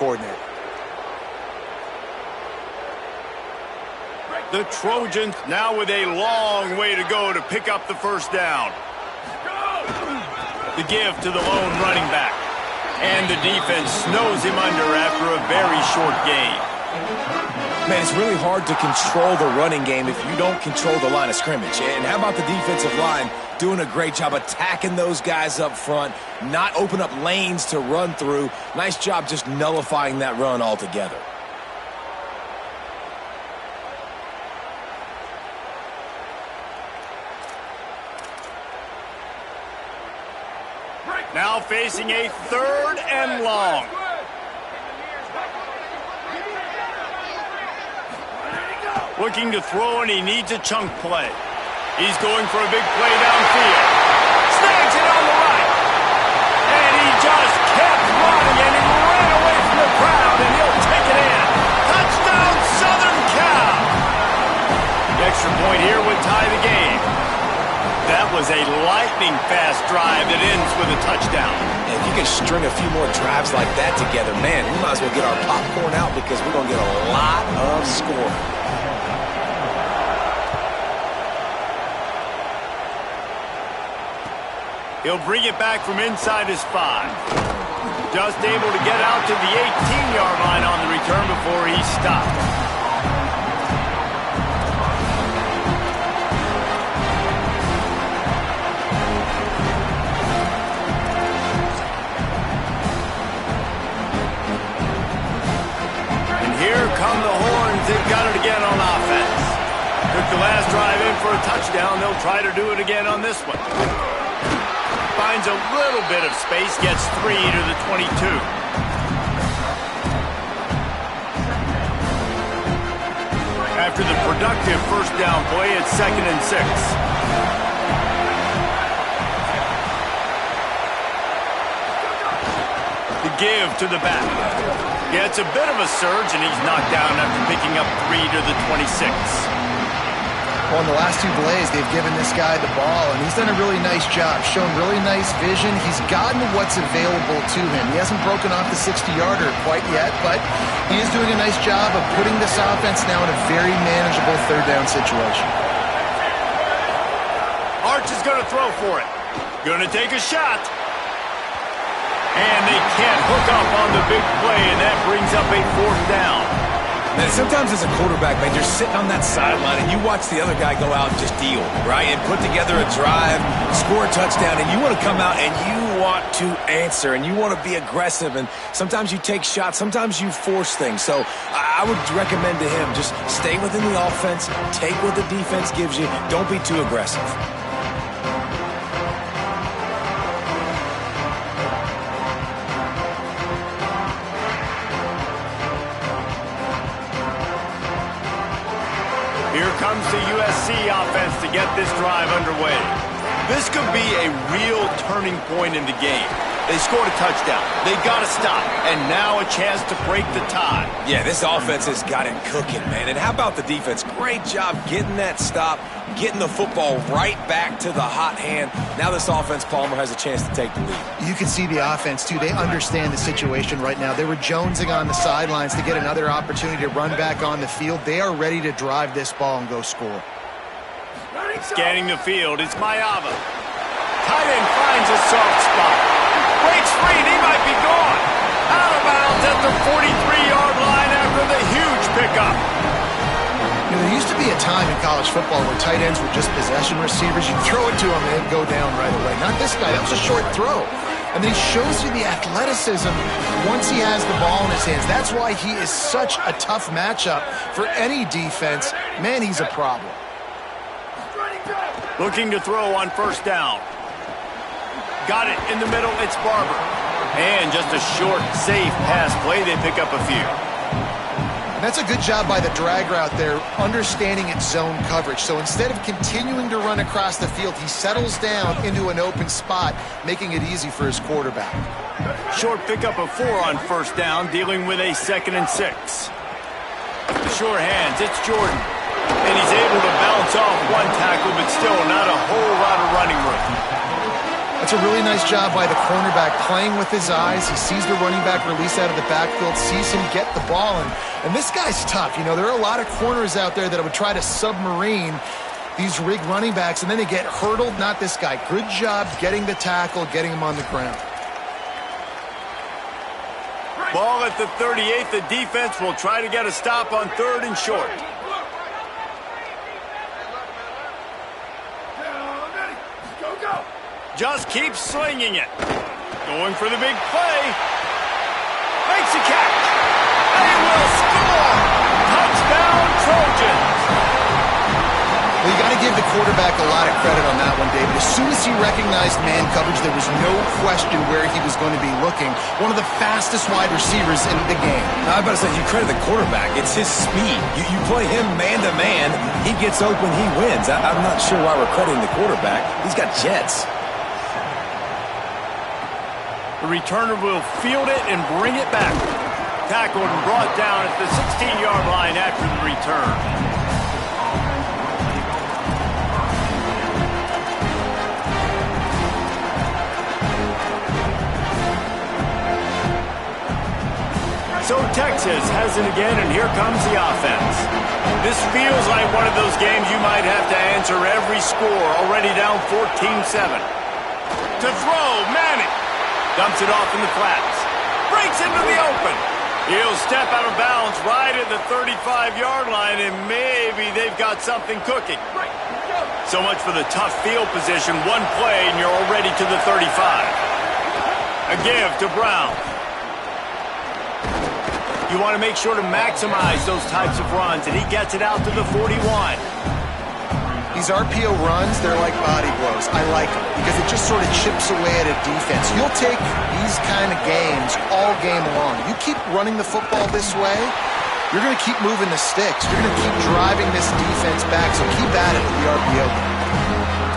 coordinator. The Trojans now with a long way to go to pick up the first down. The give to the lone running back. And the defense snows him under after a very short gain. Man, it's really hard to control the running game if you don't control the line of scrimmage. And how about the defensive line doing a great job attacking those guys up front, not open up lanes to run through. Nice job just nullifying that run altogether. Now facing a 3rd and long. Looking to throw, and he needs a chunk play. He's going for a big play downfield. Snags it on the right. And he just kept running, and he ran away from the crowd, and he'll take it in. Touchdown, Southern Cal! The extra point here would tie the game. That was a lightning-fast drive that ends with a touchdown. And if you can string a few more drives like that together, man, we might as well get our popcorn out because we're going to get a lot of scoring. He'll bring it back from inside his 5. Just able to get out to the 18-yard line on the return before he stopped. Here come the horns. They've got it again on offense. Took the last drive in for a touchdown. They'll try to do it again on this one. Finds a little bit of space. Gets 3 to the 22. After the productive first down play, it's 2nd and 6. The give to the back. Yeah, it's a bit of a surge, and he's knocked down after picking up 3 to the 26. Well, in the last 2 plays, they've given this guy the ball, and he's done a really nice job, shown really nice vision. He's gotten what's available to him. He hasn't broken off the 60-yarder quite yet, but he is doing a nice job of putting this offense now in a very manageable 3rd down situation. Arch is going to throw for it. Going to take a shot. And they can't hook up on the big play, and that brings up a 4th down. Man, sometimes as a quarterback, man, you're sitting on that sideline, and you watch the other guy go out and just deal, right? And put together a drive, score a touchdown, and you want to come out and you want to answer, and you want to be aggressive, and sometimes you take shots, sometimes you force things. So I would recommend to him, just stay within the offense, take what the defense gives you, don't be too aggressive. Here comes the USC offense to get this drive underway. This could be a real turning point in the game. They scored a touchdown. They got to stop. And now a chance to break the tie. Yeah, this offense has got it cooking, man. And how about the defense? Great job getting that stop, getting the football right back to the hot hand. Now this offense, Palmer, has a chance to take the lead. You can see the offense, too. They understand the situation right now. They were jonesing on the sidelines to get another opportunity to run back on the field. They are ready to drive this ball and go score. Scanning the field, it's Mayava. Tight end finds a soft spot. Breaks free, and he might be gone. Out of bounds at the 43-yard line after the huge pickup. You know, there used to be a time in college football where tight ends were just possession receivers. You throw it to him and they'd go down right away. Not this guy. That was a short throw. And then he shows you the athleticism once he has the ball in his hands. That's why he is such a tough matchup for any defense. Man, he's a problem. Looking to throw on first down. Got it in the middle. It's Barber. And just a short, safe pass play. They pick up a few. That's a good job by the drag route there, understanding its zone coverage. So instead of continuing to run across the field, he settles down into an open spot, making it easy for his quarterback. Short pickup of 4 on first down, dealing with a 2nd and 6. Sure hands. It's Jordan. And he's able to bounce off one tackle, but still not a whole lot of running room. That's a really nice job by the cornerback, playing with his eyes. He sees the running back release out of the backfield, sees him get the ball, and this guy's tough. You know, there are a lot of corners out there that would try to submarine these rigged running backs, and then they get hurdled. Not this guy. Good job getting the tackle, getting him on the ground. Ball at the 38. The defense will try to get a stop on 3rd and short. Just keeps slinging it. Going for the big play. Makes a catch. They will score. Touchdown, Trojans. Well, you got to give the quarterback a lot of credit on that one, David. As soon as he recognized man coverage, there was no question where he was going to be looking. One of the fastest wide receivers in the game. Now, I was about to say, you credit the quarterback. It's his speed. You play him man-to-man, he gets open, he wins. I'm not sure why we're crediting the quarterback. He's got jets. The returner will field it and bring it back. Tackled and brought down at the 16-yard line after the return. So Texas has it again, and here comes the offense. This feels like one of those games you might have to answer every score, already down 14-7. To throw, Manning. Dumps it off in the flats. Breaks into the open. He'll step out of bounds right at the 35-yard line, and maybe they've got something cooking. So much for the tough field position. One play, and you're already to the 35. A give to Brown. You want to make sure to maximize those types of runs, and he gets it out to the 41. These RPO runs, they're like body blows. I like them because it just sort of chips away at a defense. You'll take these kind of games all game long. You keep running the football this way, you're going to keep moving the sticks. You're going to keep driving this defense back, so keep at it with the RPO.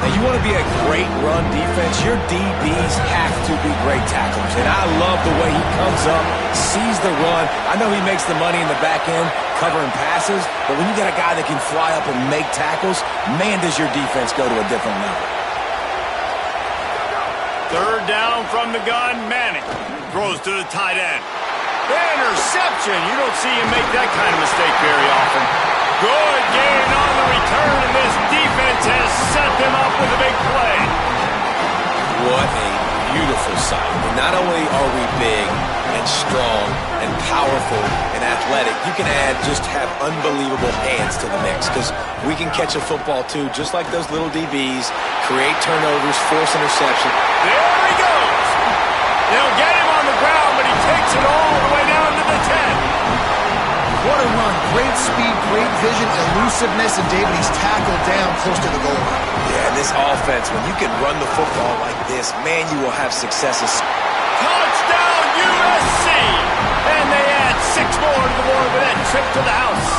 Now, you want to be a great run defense, your DBs have to be great tacklers. And I love the way he comes up, sees the run. I know he makes the money in the back end covering passes, but when you got a guy that can fly up and make tackles, man, does your defense go to a different level. 3rd down from the gun, Manning throws to the tight end. Interception. You don't see him make that kind of mistake very often. Good gain on the return, and this defense has set them up with a big play. What a beautiful sight. Not only are we big and strong and powerful and athletic, you can have unbelievable hands to the mix, because we can catch a football too, just like those little DBs, create turnovers, force interception. There he goes. They'll get him on the ground, but he takes it all the way down to the 10. What a run. Great speed, great vision, elusiveness, and David, he's tackled down close to the goal line. Yeah, and this offense, when you can run the football like this, man, you will have successes. Touchdown, USC! And they add 6 more to the board with that trip to the house.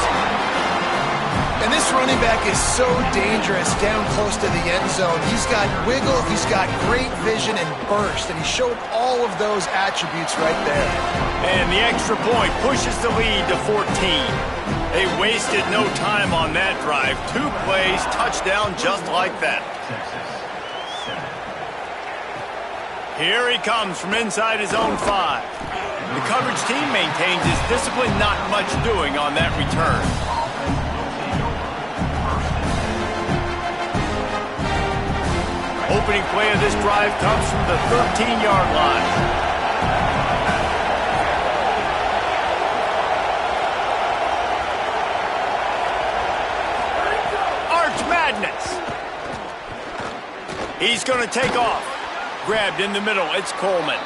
And this running back is so dangerous down close to the end zone. He's got wiggle, he's got great vision and burst, and he showed all of those attributes right there. And the extra point pushes the lead to 14. They wasted no time on that drive. 2 plays, touchdown just like that. Here he comes from inside his own 5. The coverage team maintains his discipline, not much doing on that return. Opening play of this drive comes from the 13-yard line. Arch Madness. He's going to take off. Grabbed in the middle, it's Coleman.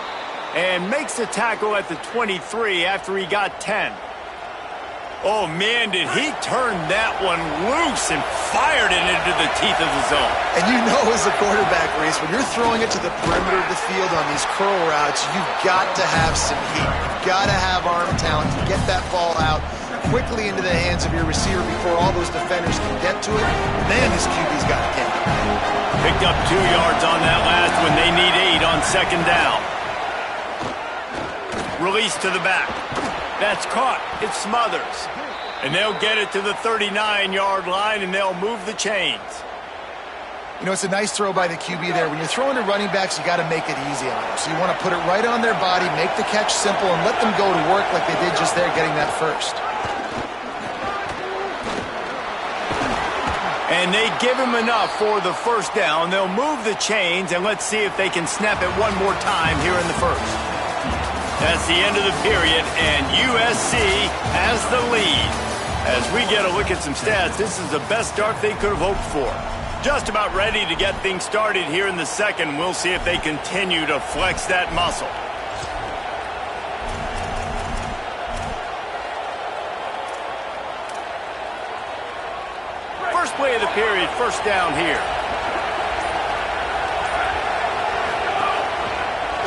And makes the tackle at the 23 after he got 10. Oh, man, did he turn that one loose and fired it into the teeth of the zone. And you know, as a quarterback, Reese, when you're throwing it to the perimeter of the field on these curl routes, you've got to have some heat. You've got to have arm talent to get that ball out quickly into the hands of your receiver before all those defenders can get to it. Man, this QB's got a game. Picked up 2 yards on that last one. They need 8 on 2nd down. Release to the back. That's caught. It Smothers. And they'll get it to the 39-yard line, and they'll move the chains. You know, it's a nice throw by the QB there. When you're throwing to running backs, you got to make it easy on them. So you want to put it right on their body, make the catch simple, and let them go to work like they did just there getting that first. And they give him enough for the first down. They'll move the chains, and let's see if they can snap it one more time here in the first. That's the end of the period, and USC has the lead. As we get a look at some stats, this is the best start they could have hoped for. Just about ready to get things started here in the second. We'll see if they continue to flex that muscle. First play of the period, first down here.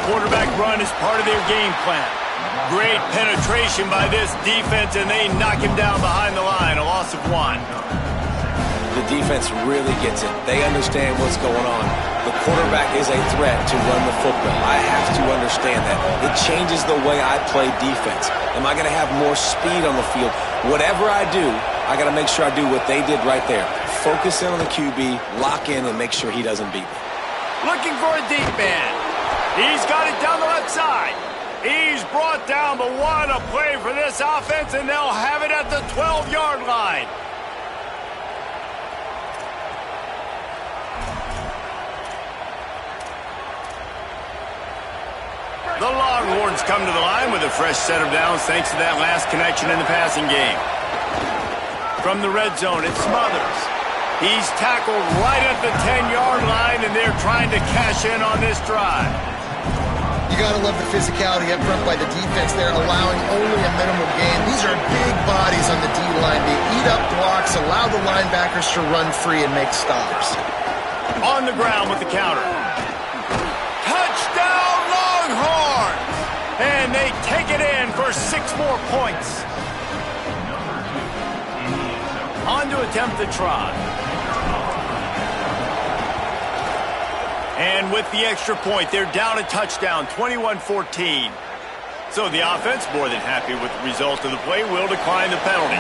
Quarterback run is part of their game plan. Great penetration by this defense, and they knock him down behind the line, a loss of 1. The defense really gets it. They understand what's going on. The quarterback is a threat to run the football. I have to understand that. It changes the way I play defense. Am I going to have more speed on the field? Whatever I do, I got to make sure I do what they did right there. Focus in on the QB, lock in, and make sure he doesn't beat me. Looking for a deep man. He's got it down the left side. He's brought down, but what a play for this offense, and they'll have it at the 12-yard line. The Longhorns come to the line with a fresh set of downs thanks to that last connection in the passing game. From the red zone, it's Smothers. He's tackled right at the 10-yard line, and they're trying to cash in on this drive. You got to love the physicality up front by the defense there, allowing only a minimal gain. These are big bodies on the D-line. They eat up blocks, allow the linebackers to run free and make stops. On the ground with the counter. Touchdown, Longhorns! And they take it in for 6 more points. On to attempt the try. And with the extra point, they're down a touchdown, 21-14. So the offense, more than happy with the result of the play, will decline the penalty.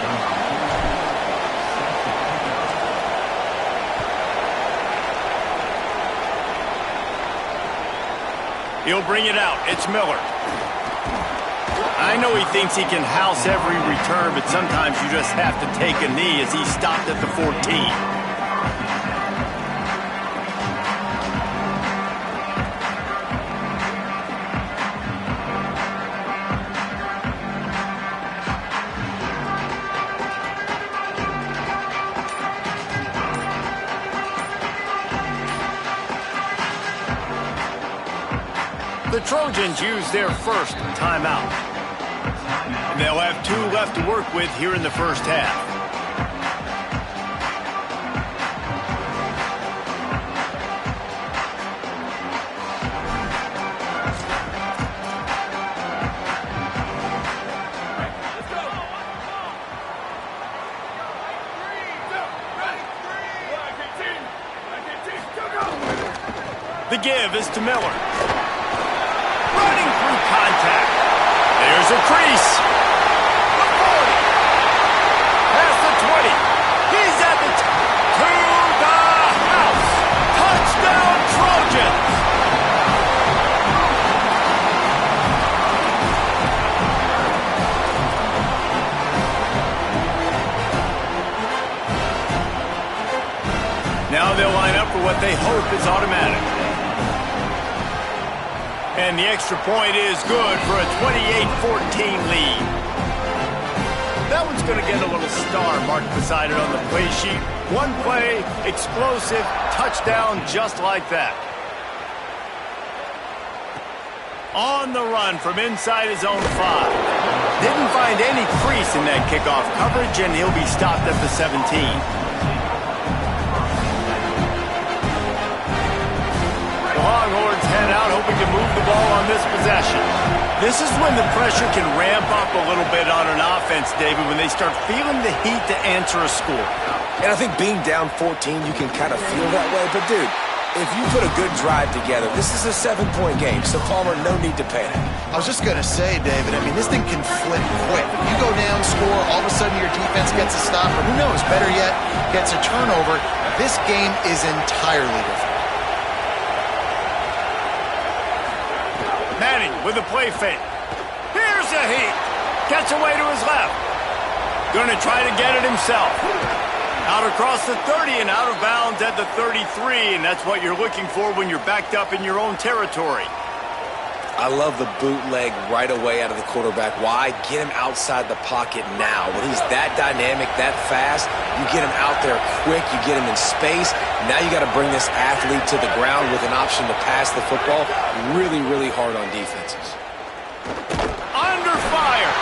He'll bring it out. It's Miller. I know he thinks he can house every return, but sometimes you just have to take a knee as he stopped at the 14. The Trojans use their first timeout. And they'll have 2 left to work with here in the first half. The give is to Miller. Running through contact. There's a crease. The 40. Past the 20. He's at the to the house. Touchdown, Trojans. Now they'll line up for what they hope is automatic. And the extra point is good for a 28-14 lead. That one's going to get a little star marked beside it on the play sheet. One play, explosive, touchdown just like that. On the run from inside his own 5. Didn't find any crease in that kickoff coverage, and he'll be stopped at the 17. Longhorns head out hoping to move the ball on this possession. This is when the pressure can ramp up a little bit on an offense, David, when they start feeling the heat to answer a score. And I think being down 14, you can kind of feel that way. But, dude, if you put a good drive together, this is a 7-point game, so Palmer, no need to panic. I was just going to say, David, I mean, this thing can flip quick. You go down, score, all of a sudden your defense gets a stop, or who knows, better yet, gets a turnover. this game is entirely different. Manning with a play fake. Here's a heat. Gets away to his left. Going to try to get it himself. Out across the 30 and out of bounds at the 33, and that's what you're looking for when you're backed up in your own territory. I love the bootleg right away out of the quarterback. Why? Get him outside the pocket now. When he's that dynamic, that fast, you get him out there quick, you get him in space. Now you got to bring this athlete to the ground with an option to pass the football. Really, really hard on defenses. Under fire,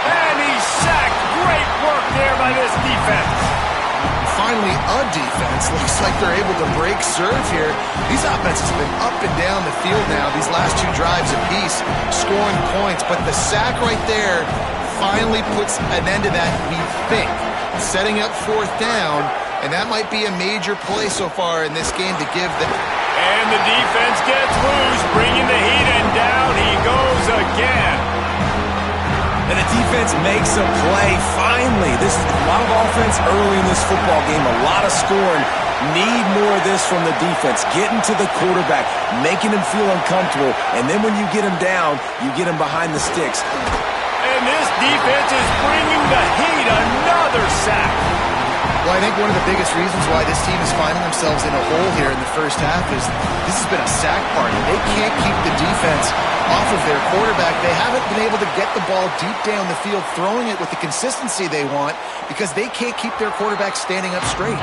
and he's sacked. Great work there by this defense. Finally, a defense. Looks like they're able to break serve here. These offenses have been up and down the field now, these last 2 drives apiece, scoring points. But the sack right there finally puts an end to that, we think. Setting up 4th down, and that might be a major play so far in this game to give the... And the defense gets loose, bringing the heat, and down he goes again. And the defense makes a play, finally. This is a lot of offense early in this football game, a lot of scoring. Need more of this from the defense. Getting to the quarterback, making him feel uncomfortable, and then when you get him down, you get him behind the sticks. And this defense is bringing the heat, another sack. Well, I think one of the biggest reasons why this team is finding themselves in a hole here in the first half is this has been a sack party. They can't keep the defense off of their quarterback. They haven't been able to get the ball deep down the field, throwing it with the consistency they want because they can't keep their quarterback standing up straight.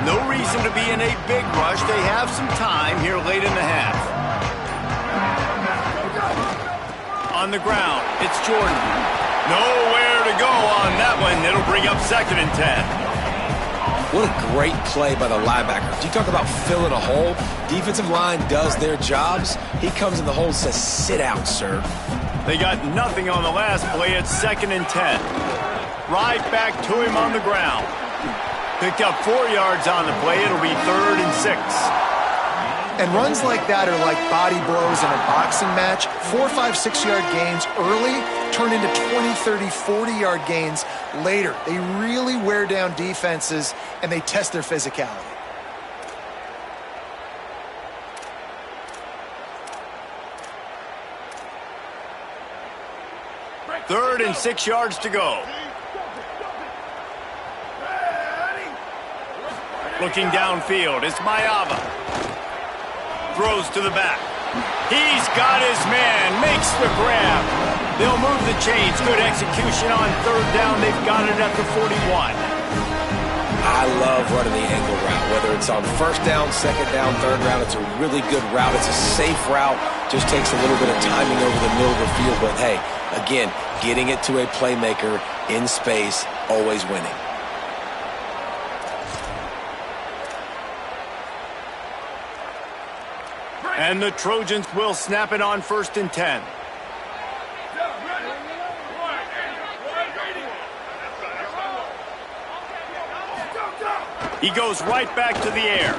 No reason to be in a big rush. They have some time here late in the half. On the ground, it's Jordan. Nowhere to go on that one. It'll bring up 2nd and 10. What a great play by the linebacker. You talk about filling a hole. Defensive line does their jobs. He comes in the hole and says, sit out, sir. They got nothing on the last play. It's 2nd and 10. Right back to him on the ground. Picked up 4 yards on the play. It'll be 3rd and 6. And runs like that are like body blows in a boxing match. 4, 5, 6-yard gains early turn into 20, 30, 40-yard gains later. They really wear down defenses, and they test their physicality. Third and 6 yards to go. Looking downfield, it's Mayava. Throws to the back. He's got his man, makes the grab. They'll move the chains. Good execution on 3rd down. They've got it at the 41. I love running the angle route, whether it's on 1st down, 2nd down, 3rd round. It's a really good route. It's a safe route. Just takes a little bit of timing over the middle of the field. But, hey, again, getting it to a playmaker in space, always winning. And the Trojans will snap it on 1st and 10. He goes right back to the air.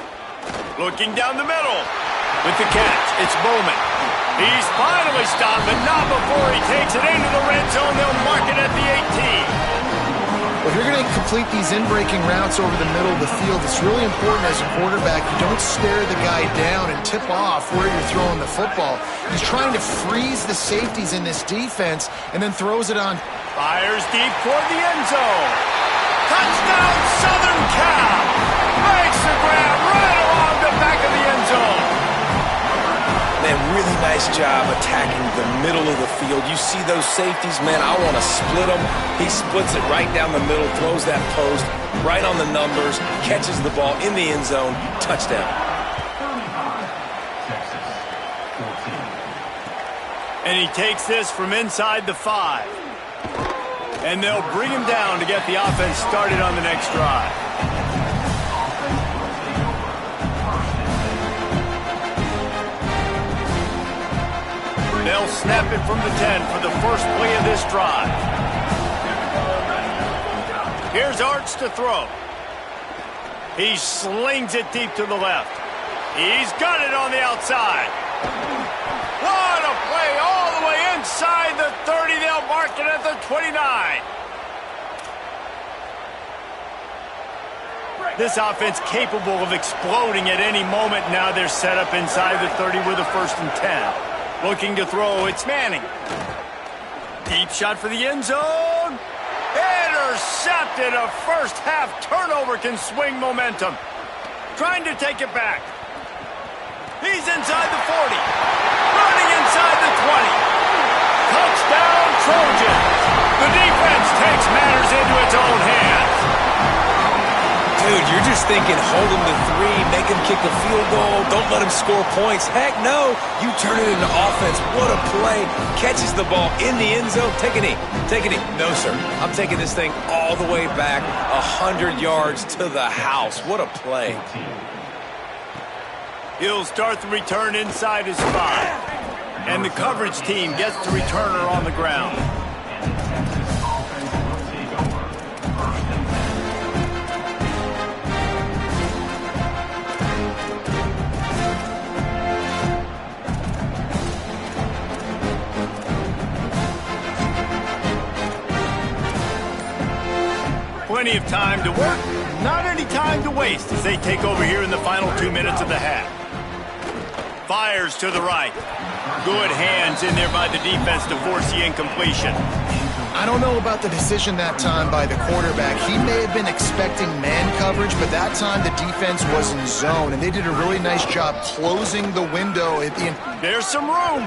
Looking down the middle. With the catch, it's Bowman. He's finally stopped, but not before he takes it into the red zone. They'll mark it at the 18. If you're going to complete these in-breaking routes over the middle of the field, it's really important as a quarterback you don't stare the guy down and tip off where you're throwing the football. He's trying to freeze the safeties in this defense and then throws it on. Fires deep toward the end zone. Touchdown, Southern Cal. Makes the grab right along the back of the end zone. Man, really nice job attacking the middle of the field. You see those safeties, man, I want to split them. He splits it right down the middle, throws that post, right on the numbers, catches the ball in the end zone, touchdown. And he takes this from inside the 5. And they'll bring him down to get the offense started on the next drive. They'll snap it from the 10 for the first play of this drive. Here's Arch to throw. He slings it deep to the left. He's got it on the outside. What a play all the way inside the 30. They'll mark it at the 29. This offense capable of exploding at any moment. Now they're set up inside the 30 with a 1st and 10. Looking to throw, it's Manning. Deep shot for the end zone. Intercepted. A first-half turnover can swing momentum. Trying to take it back. He's inside the 40. Running inside the 20. Touchdown, Trojans. The defense takes matters into its own hands. Dude, you're just thinking, hold him to 3, make him kick a field goal, don't let him score points. Heck no, you turn it into offense. What a play. Catches the ball in the end zone. Take a knee. Take a knee. No, sir. I'm taking this thing all the way back 100 yards to the house. What a play. He'll start the return inside his 5. And the coverage team gets the returner on the ground. Plenty of time to work, not any time to waste as they take over here in the final 2 minutes of the half. Fires to the right. Good hands in there by the defense to force the incompletion. I don't know about the decision that time by the quarterback. He may have been expecting man coverage, but that time the defense was in zone, and they did a really nice job closing the window at the end. There's some room.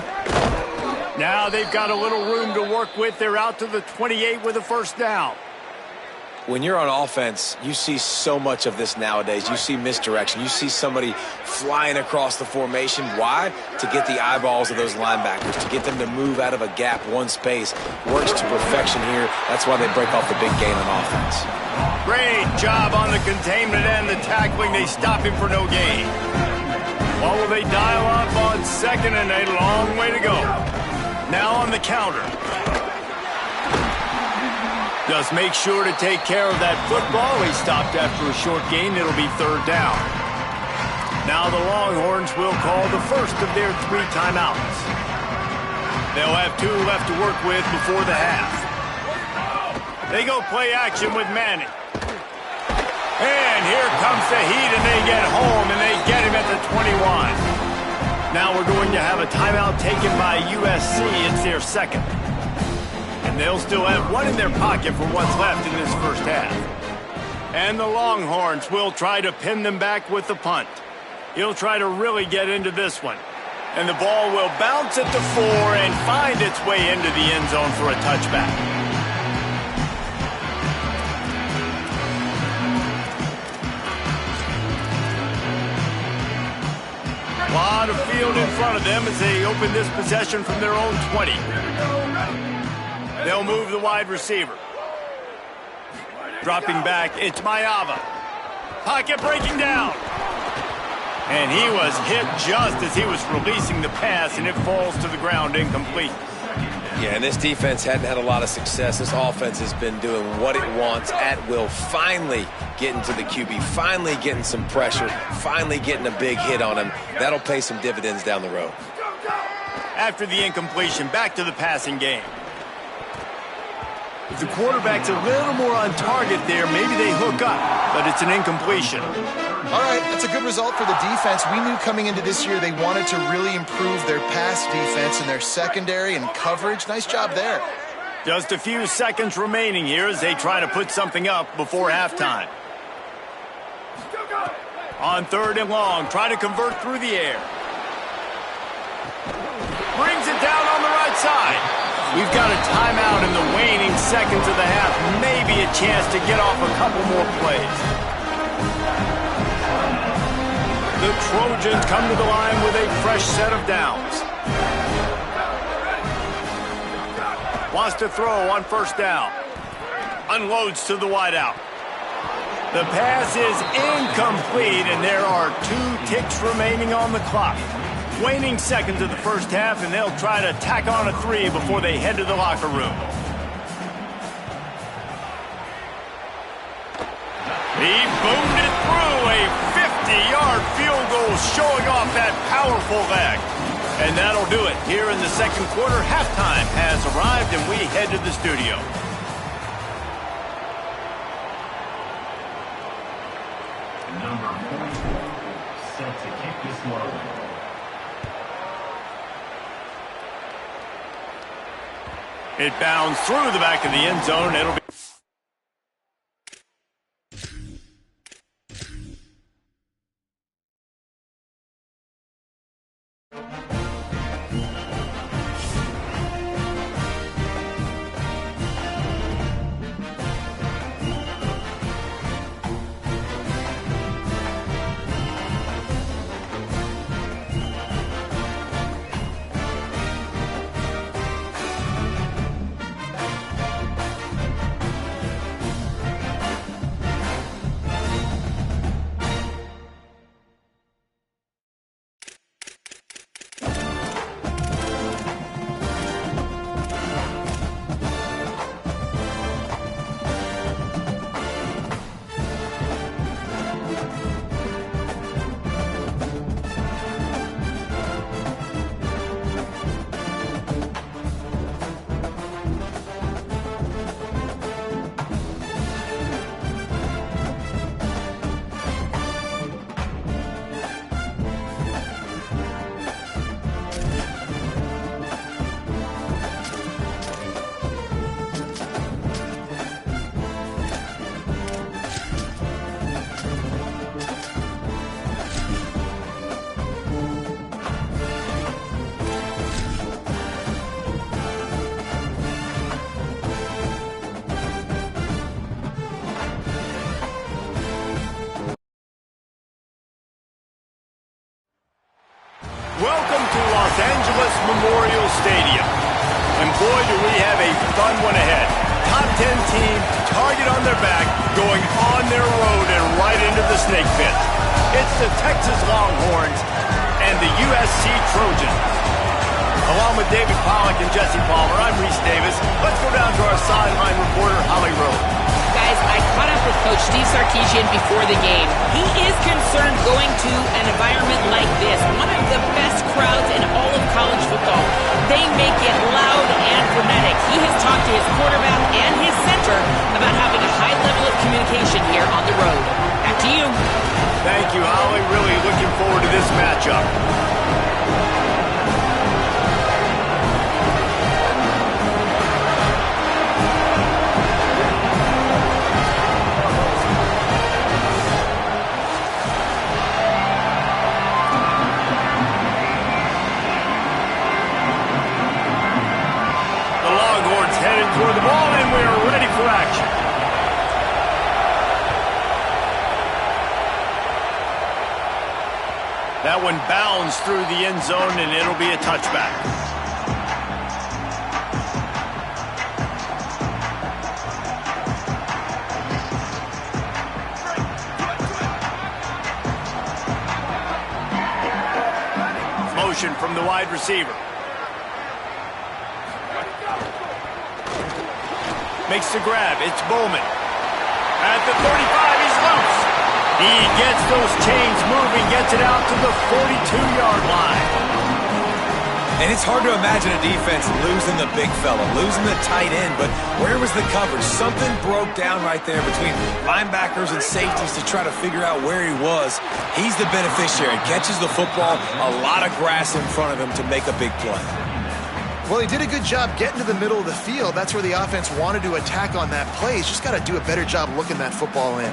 Now they've got a little room to work with. They're out to the 28 with a 1st down. When you're on offense, you see so much of this nowadays. You see misdirection. You see somebody flying across the formation. Why? To get the eyeballs of those linebackers, to get them to move out of a gap, one space. Works to perfection here. That's why they break off the big gain on offense. Great job on the containment and the tackling. They stop him for no gain. What will they dial up on 2nd and a long way to go? Now on the counter. Just make sure to take care of that football. He stopped after a short gain. It'll be 3rd down. Now the Longhorns will call the first of their 3 timeouts. They'll have 2 left to work with before the half. They go play action with Manning. And here comes the heat, and they get home, and they get him at the 21. Now we're going to have a timeout taken by USC. It's their 2nd. They'll still have 1 in their pocket for what's left in this 1st half. And the Longhorns will try to pin them back with the punt. He'll try to really get into this one. And the ball will bounce at the 4 and find its way into the end zone for a touchback. A lot of field in front of them as they open this possession from their own 20. They'll move the wide receiver. Dropping back, it's Mayava. Pocket breaking down. And he was hit just as he was releasing the pass, and it falls to the ground incomplete. Yeah, and this defense hadn't had a lot of success. This offense has been doing what it wants at will. Finally getting to the QB, finally getting some pressure, finally getting a big hit on him. That'll pay some dividends down the road. After the incompletion, back to the passing game. If the quarterback's a little more on target there, maybe they hook up, but it's an incompletion. All right, that's a good result for the defense. We knew coming into this year they wanted to really improve their pass defense and their secondary and coverage. Nice job there. Just a few seconds remaining here as they try to put something up before halftime. On 3rd and long, try to convert through the air. Brings it down on the right side. We've got a timeout in the waning seconds of the half. Maybe a chance to get off a couple more plays. The Trojans come to the line with a fresh set of downs. Wants to throw on 1st down. Unloads to the wideout. The pass is incomplete, and there are 2 ticks remaining on the clock. Waning seconds of the 1st half, and they'll try to tack on a 3 before they head to the locker room. He boomed it through, 50-yard field goal showing off that powerful leg. And that'll do it here in the second quarter. Halftime has arrived, and we head to the studio. Number 44, set to kick this one. It bounds through the back of the end zone. It'll be... Welcome to Los Angeles Memorial Stadium. And boy, do we have a fun one ahead. Top 10 team, target on their back, going on their road and right into the snake pit. It's the Texas Longhorns and the USC Trojans. Along with David Pollack and Jesse Palmer, I'm Reese Davis. Let's go down to our sideline reporter, Holly Rowe. Guys, I caught up with Coach Steve Sarkisian before the game. He is concerned going to an environment like this, one of the best crowds in all of college football. They make it loud and frenetic. He has talked to his quarterback and his center about having a high level of communication here on the road. Back to you. Thank you, Holly. Really looking forward to this matchup. Headed toward the ball, and we are ready for action. That one bounds through the end zone, and it'll be a touchback. Motion from the wide receiver. Makes the grab. It's Bowman. At the 35, he's loose. He gets those chains moving, gets it out to the 42-yard line. And it's hard to imagine a defense losing the big fella, losing the tight end, but where was the coverage? Something broke down right there between linebackers and safeties to try to figure out where he was. He's the beneficiary. Catches the football, a lot of grass in front of him to make a big play. Well, he did a good job getting to the middle of the field. That's where the offense wanted to attack on that play. He's just got to do a better job looking that football in.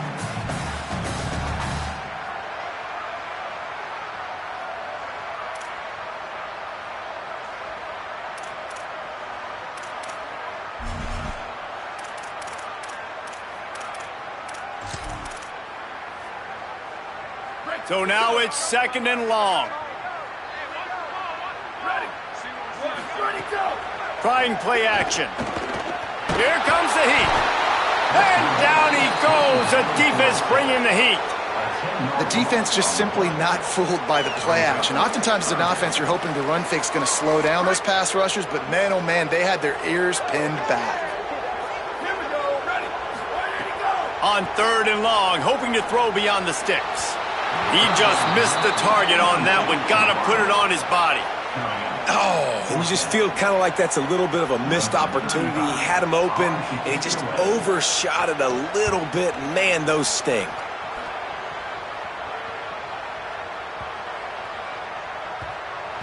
So now it's second and long. Trying play action. Here comes the heat. And down he goes. The defense bringing the heat. The defense just simply not fooled by the play action. Oftentimes as an offense, you're hoping the run fake's going to slow down those pass rushers, but man, oh man, they had their ears pinned back. Here we go. Ready to go. On third and long, hoping to throw beyond the sticks. He just missed the target on that one. Got to put it on his body. Oh, and you just feel kind of like that's a little bit of a missed opportunity. He had him open, and he just overshot it a little bit. Man, those sting.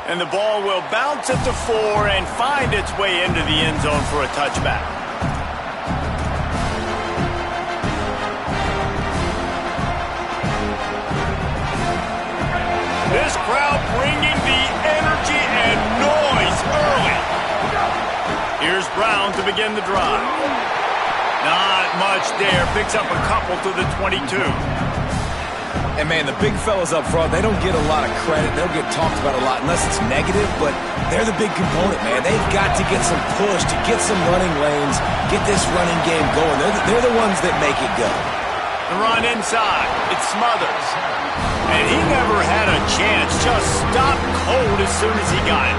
And the ball will bounce at the 4 and find its way into the end zone for a touchback. This crowd bringing the energy and noise early. Here's Brown to begin the drive. Not much there. Picks up a couple to the 22. And, man, the big fellas up front, they don't get a lot of credit. They don't get talked about a lot unless it's negative, but they're the big component, man. They've got to get some push, to get some running lanes, get this running game going. They're the ones that make it go. The run inside. It smothers. And he never had a chance. Just stopped cold as soon as he got it.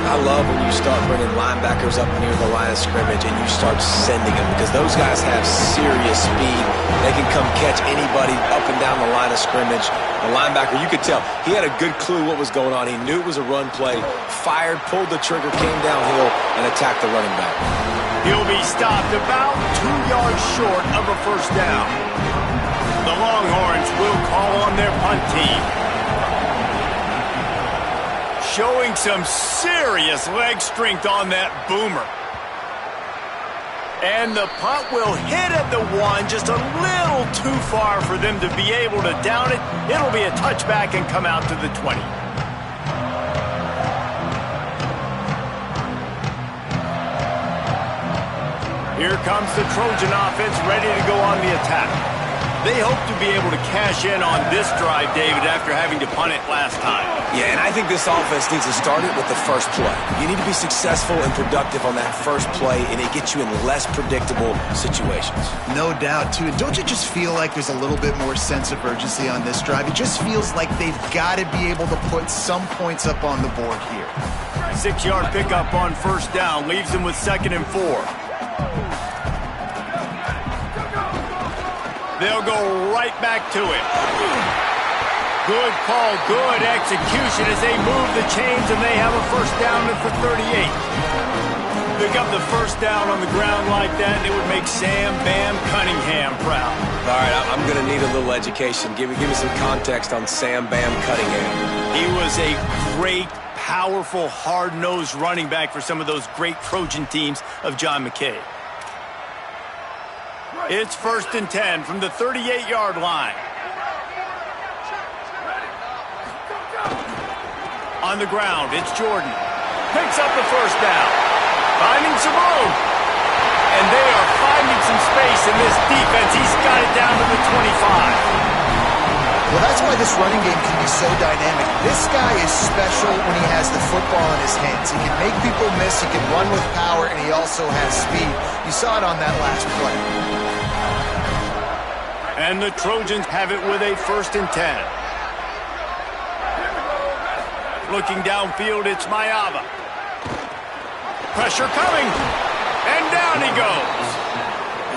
I love when you start bringing linebackers up near the line of scrimmage and you start sending them because those guys have serious speed. They can come catch anybody up and down the line of scrimmage. The linebacker, you could tell, he had a good clue what was going on. He knew it was a run play, fired, pulled the trigger, came downhill, and attacked the running back. He'll be stopped about 2 yards short of a first down. The Longhorns will call on their punt team. Showing some serious leg strength on that boomer. And the punt will hit at the 1, just a little too far for them to be able to down it. It'll be a touchback and come out to the 20. Here comes the Trojan offense ready to go on the attack. They hope to be able to cash in on this drive, David, after having to punt it last time. Yeah, and I think this offense needs to start it with the first play. You need to be successful and productive on that first play, and it gets you in less predictable situations. No doubt, too. And don't you just feel like there's a little bit more sense of urgency on this drive? It just feels like they've got to be able to put some points up on the board here. 6-yard pickup on first down leaves them with 2nd and 4. They'll go right back to it. Good call, good execution as they move the chains, and they have a first down at the 38. Pick up the first down on the ground like that, and it would make Sam Bam Cunningham proud. All right, I'm going to need a little education. Give me some context on Sam Bam Cunningham. He was a great, powerful, hard-nosed running back for some of those great Trojan teams of John McKay. It's 1st and 10 from the 38-yard line. On the ground, it's Jordan. Picks up the first down. Finding some room. And they are finding some space in this defense. He's got it down to the 25. Well, that's why this running game can be so dynamic. This guy is special when he has the football in his hands. He can make people miss, he can run with power, and he also has speed. You saw it on that last play. And the Trojans have it with a 1st and 10. Looking downfield, it's Mayava. Pressure coming. And down he goes.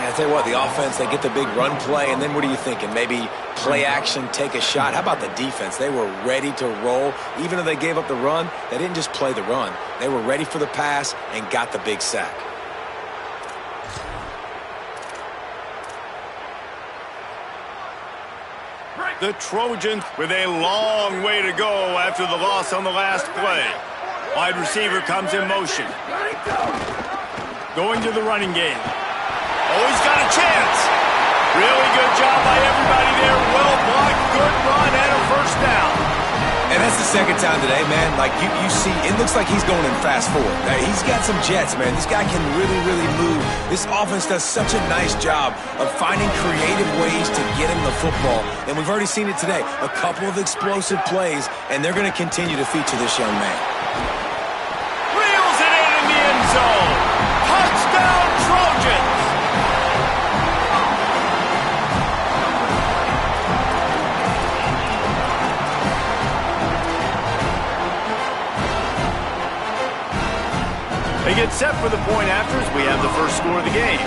I tell you what, the offense, they get the big run play, and then what are you thinking? Maybe play action, take a shot. How about the defense? They were ready to roll. Even though they gave up the run, they didn't just play the run. They were ready for the pass and got the big sack. The Trojans with a long way to go after the loss on the last play. Wide receiver comes in motion. Going to the running game. Oh, he's got a chance. Really good job by everybody there. Well blocked, good run, and a first down. And that's the second time today, man. Like, you see, it looks like he's going in fast forward. He's got some jets, man. This guy can really, really move. This offense does such a nice job of finding creative ways to get him the football. And we've already seen it today. A couple of explosive plays, and they're going to continue to feature this young man. Reels it in the end zone. Touchdown, Trojans. They get set for the point afters. We have the first score of the game.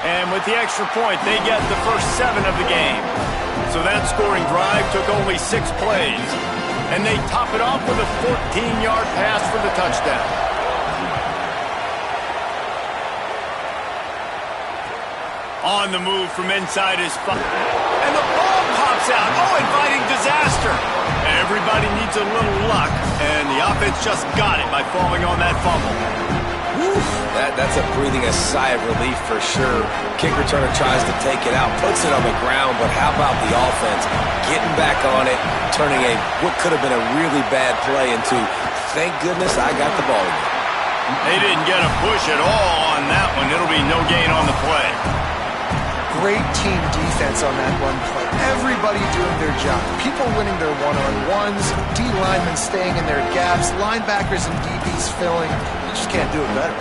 And with the extra point, they get the first 7 of the game. So that scoring drive took only 6 plays. And they top it off with a 14-yard pass for the touchdown. On the move from inside his spot. And the ball pops out. Oh, inviting disaster. Everybody needs a little luck, and the offense just got it by falling on that fumble. That's breathing a sigh of relief for sure. Kick returner tries to take it out, puts it on the ground, but how about the offense getting back on it, turning what could have been a really bad play into, thank goodness I got the ball again. They didn't get a push at all on that one. It'll be no gain on the play. Great team defense on that run play. Everybody doing their job. People winning their one-on-ones, D linemen staying in their gaps, linebackers and DBs filling. You just can't do it better.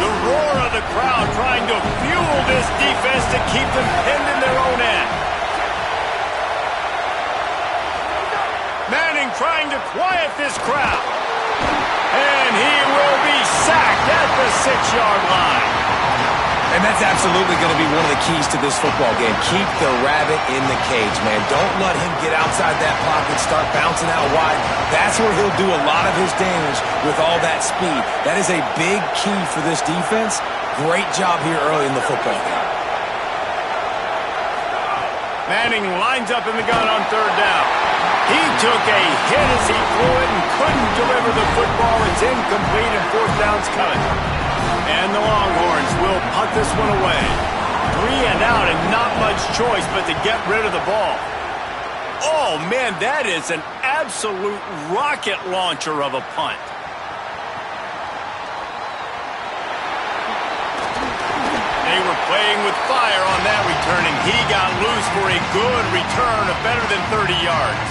The roar of the crowd trying to fuel this defense to keep them pinned in their own end. Manning trying to quiet this crowd. And he will be sacked at the 6-yard line. And that's absolutely going to be one of the keys to this football game. Keep the rabbit in the cage, man. Don't let him get outside that pocket, start bouncing out wide. That's where he'll do a lot of his damage with all that speed. That is a big key for this defense. Great job here early in the football game. Manning lines up in the gun on 3rd down. He took a hit as he threw it and couldn't deliver the football. It's incomplete and 4th down's coming. And the Longhorns will punt this one away. 3 and out and not much choice but to get rid of the ball. Oh, man, that is an absolute rocket launcher of a punt. They were playing with fire on that return, and he got loose for a good return of better than 30 yards.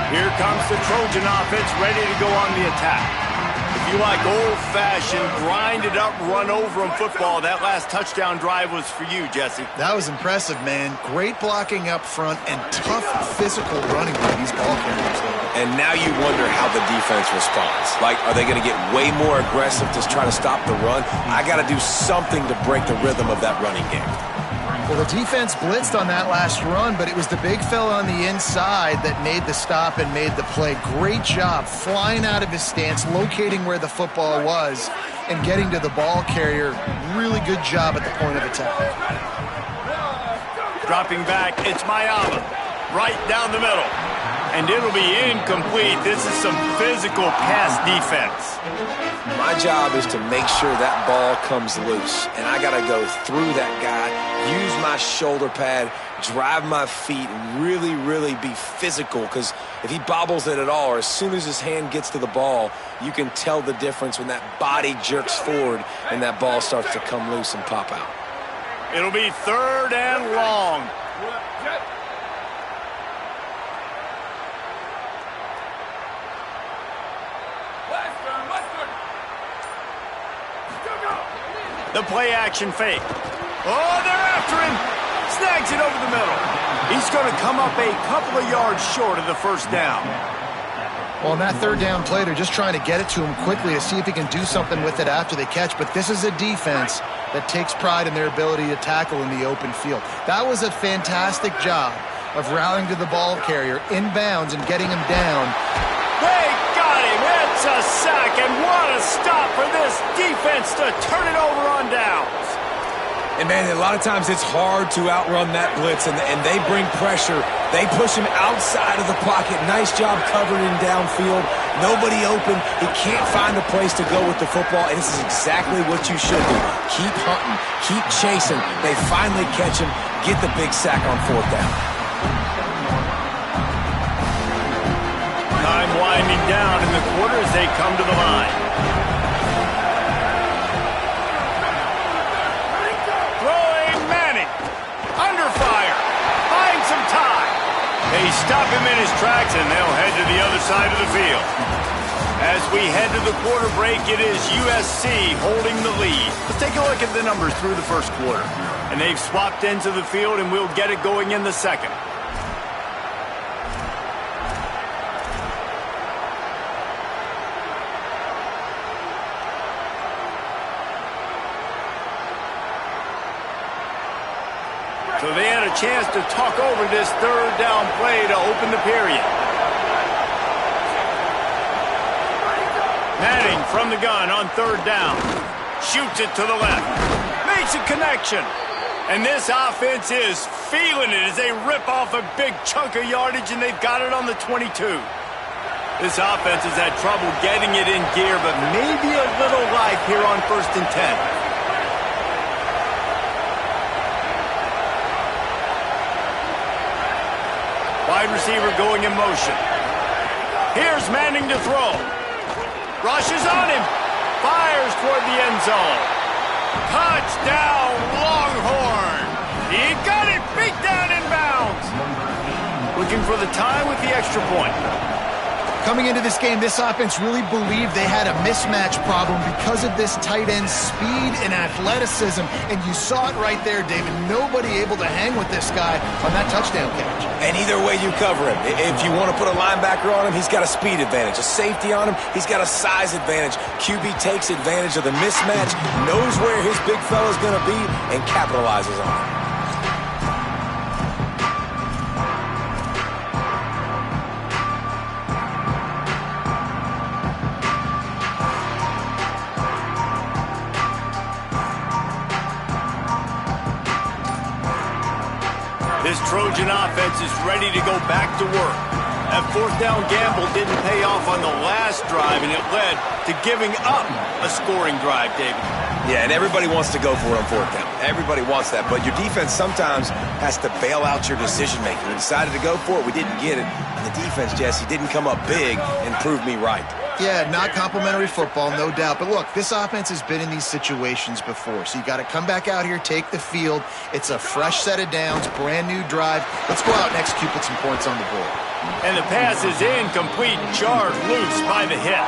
Here comes the Trojan offense ready to go on the attack. If you like old-fashioned, grinded-up, run-over-'em football, that last touchdown drive was for you, Jesse. That was impressive, man. Great blocking up front and tough physical running by these ball carriers. And now you wonder how the defense responds. Like, are they going to get way more aggressive to try to stop the run? I got to do something to break the rhythm of that running game. Well, the defense blitzed on that last run, but it was the big fella on the inside that made the stop and made the play. Great job flying out of his stance, locating where the football was, and getting to the ball carrier. Really good job at the point of attack. Dropping back, it's Mayama. Right down the middle. And it'll be incomplete. This is some physical pass defense. My job is to make sure that ball comes loose. And I got to go through that guy, use my shoulder pad, drive my feet, really, really be physical. Because if he bobbles it at all, or as soon as his hand gets to the ball, you can tell the difference when that body jerks forward and that ball starts to come loose and pop out. It'll be 3rd and long. The play-action fake. Oh, they're after him. Snags it over the middle. He's going to come up a couple of yards short of the 1st down. Well, on that 3rd down play, they're just trying to get it to him quickly to see if he can do something with it after the catch. But this is a defense that takes pride in their ability to tackle in the open field. That was a fantastic job of rallying to the ball carrier inbounds and getting him down. They got him. It's a sack, and what a stop for this defense to turn it over on downs. And, man, a lot of times it's hard to outrun that blitz, and they bring pressure. They push him outside of the pocket. Nice job covering him downfield. Nobody open. He can't find a place to go with the football, and this is exactly what you should do. Keep hunting. Keep chasing. They finally catch him, get the big sack on 4th down. Time winding down in the quarter as they come to the line. Throwing Manning. Under fire. Finds some time. They stop him in his tracks and they'll head to the other side of the field. As we head to the quarter break, it is USC holding the lead. Let's take a look at the numbers through the 1st quarter. And they've swapped into the field and we'll get it going in the 2nd. So they had a chance to talk over this third down play to open the period. Manning from the gun on third down. Shoots it to the left. Makes a connection. And this offense is feeling it as they rip off a big chunk of yardage, and they've got it on the 22. This offense has had trouble getting it in gear, but maybe a little life here on 1st and 10. Wide receiver going in motion. Here's Manning to throw. Rushes on him. Fires toward the end zone. Touchdown, Longhorn. He got it. Beat down in bounds. Looking for the tie with the extra point. Coming into this game, this offense really believed they had a mismatch problem because of this tight end speed and athleticism. And you saw it right there, David. Nobody able to hang with this guy on that touchdown catch. And either way you cover him. If you want to put a linebacker on him, he's got a speed advantage. A safety on him, he's got a size advantage. QB takes advantage of the mismatch, knows where his big fella's going to be, and capitalizes on it. This Trojan offense is ready to go back to work. That fourth down gamble didn't pay off on the last drive, and it led to giving up a scoring drive, David. Yeah, and everybody wants to go for it on fourth down. Everybody wants that, but your defense sometimes has to bail out your decision-making. We decided to go for it. We didn't get it. And the defense, Jesse, didn't come up big and prove me right. Yeah, not complimentary football, no doubt. But look, this offense has been in these situations before. So you got to come back out here, take the field. It's a fresh set of downs, brand new drive. Let's go out and execute, put some points on the board. And the pass is incomplete, jarred loose by the hit.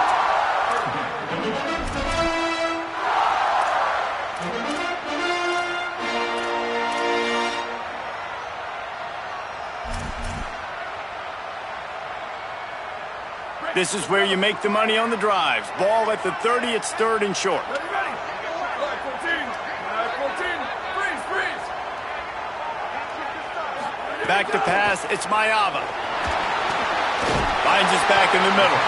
This is where you make the money on the drives. Ball at the 30, it's third and short. Back to pass, it's Mayava. Finds his back in the middle.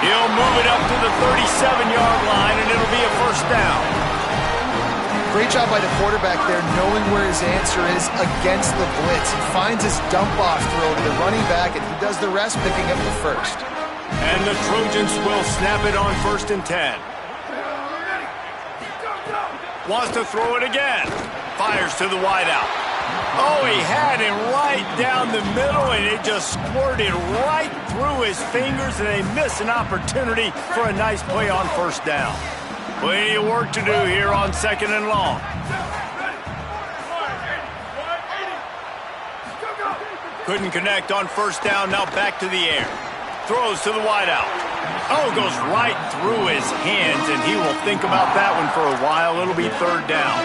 He'll move it up to the 37-yard line, and it'll be a first down. Great job by the quarterback there, knowing where his answer is against the blitz. He finds his dump-off throw to the running back, and he does the rest, picking up the first. And the Trojans will snap it on 1st and 10. Wants to throw it again. Fires to the wideout. Oh, he had him right down the middle, and it just squirted right through his fingers, and they miss an opportunity for a nice play on first down. Plenty of work to do here on 2nd and long. Couldn't connect on first down, now back to the air. Throws to the wideout. Oh, goes right through his hands, and he will think about that one for a while. It'll be third down.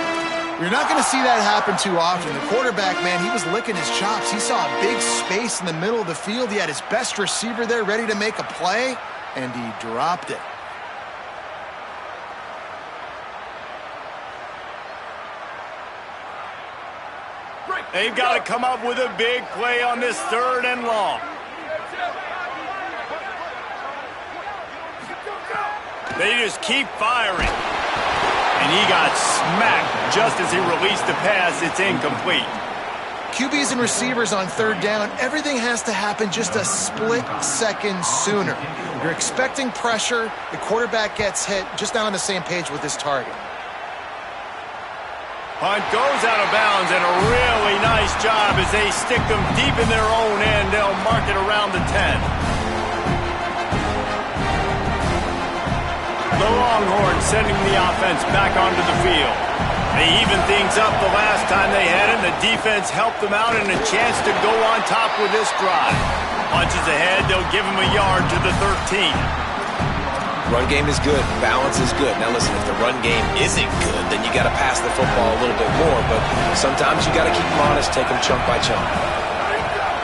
You're not going to see that happen too often. The quarterback, man, he was licking his chops. He saw a big space in the middle of the field. He had his best receiver there ready to make a play, and he dropped it. They've got to come up with a big play on this third and long. They just keep firing. And he got smacked just as he released the pass. It's incomplete. QBs and receivers on third down, everything has to happen just a split second sooner. You're expecting pressure. The quarterback gets hit, just not on the same page with his target. Punt goes out of bounds, and a really nice job as they stick them deep in their own end. They'll mark it around the 10. The Longhorns sending the offense back onto the field. They even things up the last time they had it, and the defense helped them out and a chance to go on top with this drive. Punches ahead, they'll give him a yard to the 13. Run game is good. Balance is good. Now listen, if the run game isn't good, then you got to pass the football a little bit more. But sometimes you got to keep them honest, take them chunk by chunk.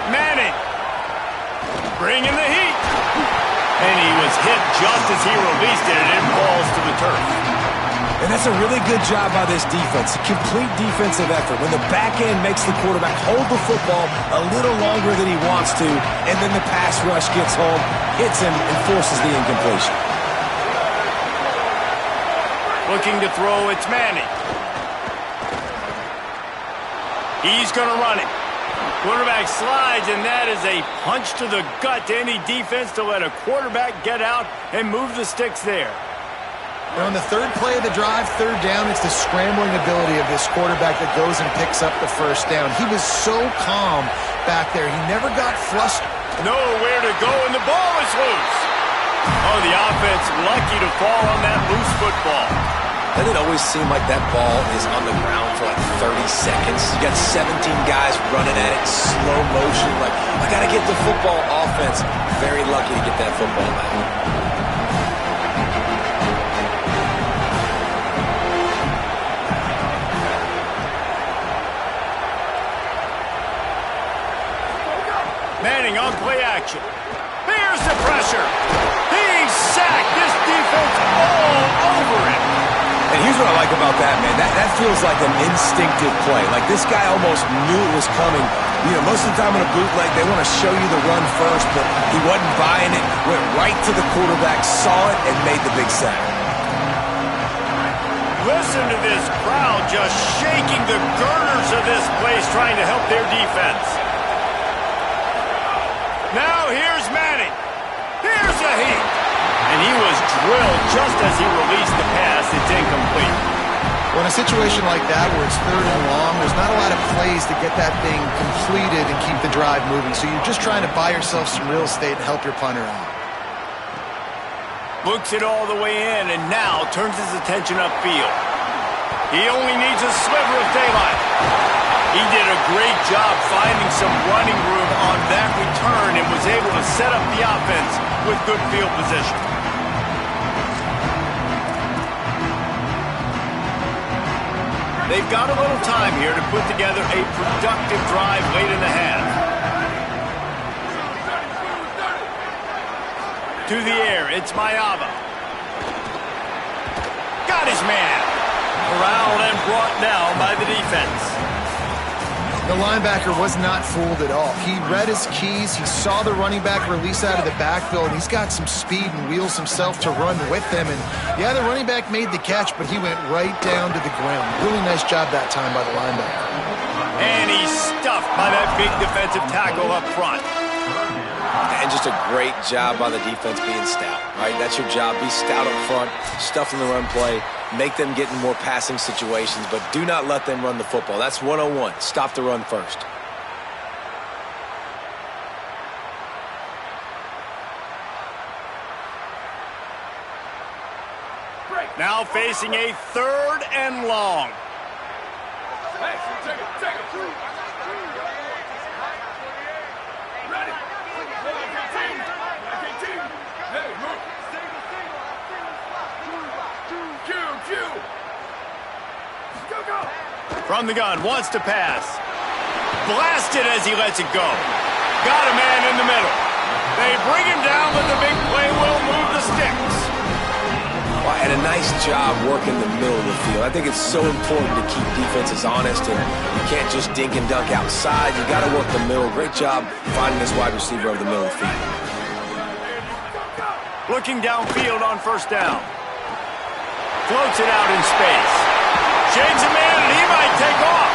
Manning, bringing the heat. And he was hit just as he released it, and it falls to the turf. And that's a really good job by this defense. Complete defensive effort. When the back end makes the quarterback hold the football a little longer than he wants to, and then the pass rush gets home, hits him, and forces the incompletion. Looking to throw, it's Manning. He's going to run it. Quarterback slides, and that is a punch to the gut to any defense to let a quarterback get out and move the sticks there. And on the third play of the drive, third down, it's the scrambling ability of this quarterback that goes and picks up the first down. He was so calm back there. He never got flustered. Nowhere to go, and the ball is loose. Oh, the offense lucky to fall on that loose football. Doesn't it always seem like that ball is on the ground for like 30 seconds? You got 17 guys running at it, slow motion. Like, I got to get the football. Offense, very lucky to get that football back. Manning on play action. Here's the pressure. He's sacked. This defense all over him. And here's what I like about that, man. That feels like an instinctive play. Like this guy almost knew it was coming. You know, most of the time in a bootleg, they want to show you the run first, but he wasn't buying it. Went right to the quarterback, saw it, and made the big sack. Listen to this crowd just shaking the girders of this place, trying to help their defense. Now here's Manning. Here's a heat. And he was drilled just as he released the pass. It's incomplete. Well, in a situation like that where it's third and long, there's not a lot of plays to get that thing completed and keep the drive moving. So you're just trying to buy yourself some real estate and help your punter out. Books it all the way in and now turns his attention upfield. He only needs a sliver of daylight. He did a great job finding some running room on that return and was able to set up the offense with good field position. They've got a little time here to put together a productive drive late in the half. To the air, it's Mayava. Got his man. Corralled and brought down by the defense. The linebacker was not fooled at all. He read his keys. He saw the running back release out of the backfield, and he's got some speed and wheels himself to run with him. And, yeah, the running back made the catch, but he went right down to the ground. Really nice job that time by the linebacker. And he's stuffed by that big defensive tackle up front. And just a great job by the defense being stout, right? That's your job. Be stout up front, stuff in the run play, make them get in more passing situations, but do not let them run the football. That's 101. Stop the run first. Now facing a third and long. From the gun, wants to pass. Blasted as he lets it go. Got a man in the middle. They bring him down, but the big play will move the sticks. Well, and a nice job working the middle of the field. I think it's so important to keep defenses honest, and you can't just dink and dunk outside. You got to work the middle. Great job finding this wide receiver over the middle of the field. Looking downfield on first down. Floats it out in space. Shakes a man, and he might take off.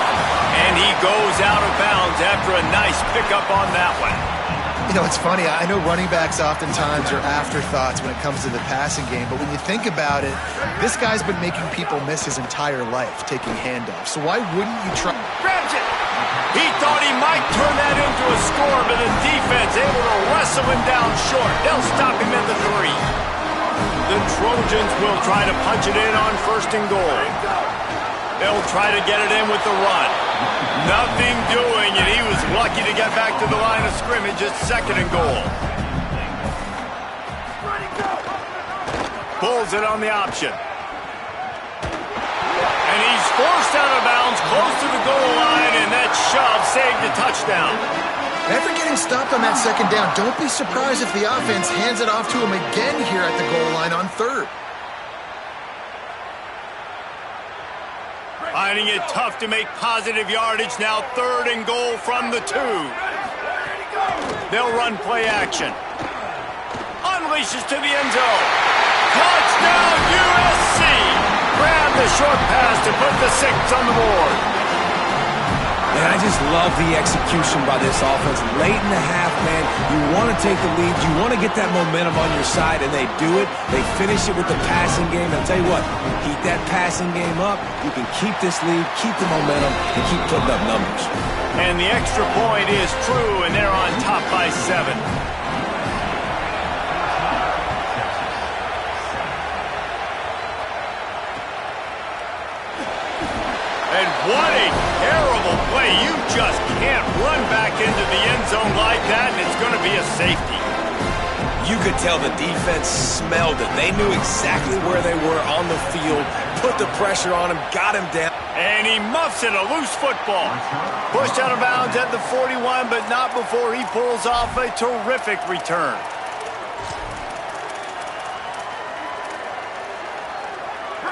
And he goes out of bounds after a nice pickup on that one. You know, it's funny. I know running backs oftentimes are afterthoughts when it comes to the passing game, but when you think about it, this guy's been making people miss his entire life taking handoffs. So why wouldn't you try? Grabs it. He thought he might turn that into a score, but the defense able to wrestle him down short. They'll stop him at the 3. The Trojans will try to punch it in on first and goal. They'll try to get it in with the run. Nothing doing, and he was lucky to get back to the line of scrimmage at second and goal. Pulls it on the option. And he's forced out of bounds close to the goal line, and that shove saved the touchdown. After getting stopped on that second down, don't be surprised if the offense hands it off to him again here at the goal line on third. Finding it tough to make positive yardage now. 3rd and goal from the 2. They'll run play action. Unleashes to the end zone. Touchdown USC! Grab the short pass to put the 6 on the board. And I just love the execution by this offense. Late in the half, man, you want to take the lead. You want to get that momentum on your side, and they do it. They finish it with the passing game. And I'll tell you what, keep that passing game up. You can keep this lead, keep the momentum, and keep putting up numbers. And the extra point is true, and they're on top by 7. And what a terrible play. You just can't run back into the end zone like that, and it's going to be a safety. You could tell the defense smelled it. They knew exactly where they were on the field, put the pressure on him, got him down. And he muffs it, a loose football. Pushed out of bounds at the 41, but not before he pulls off a terrific return.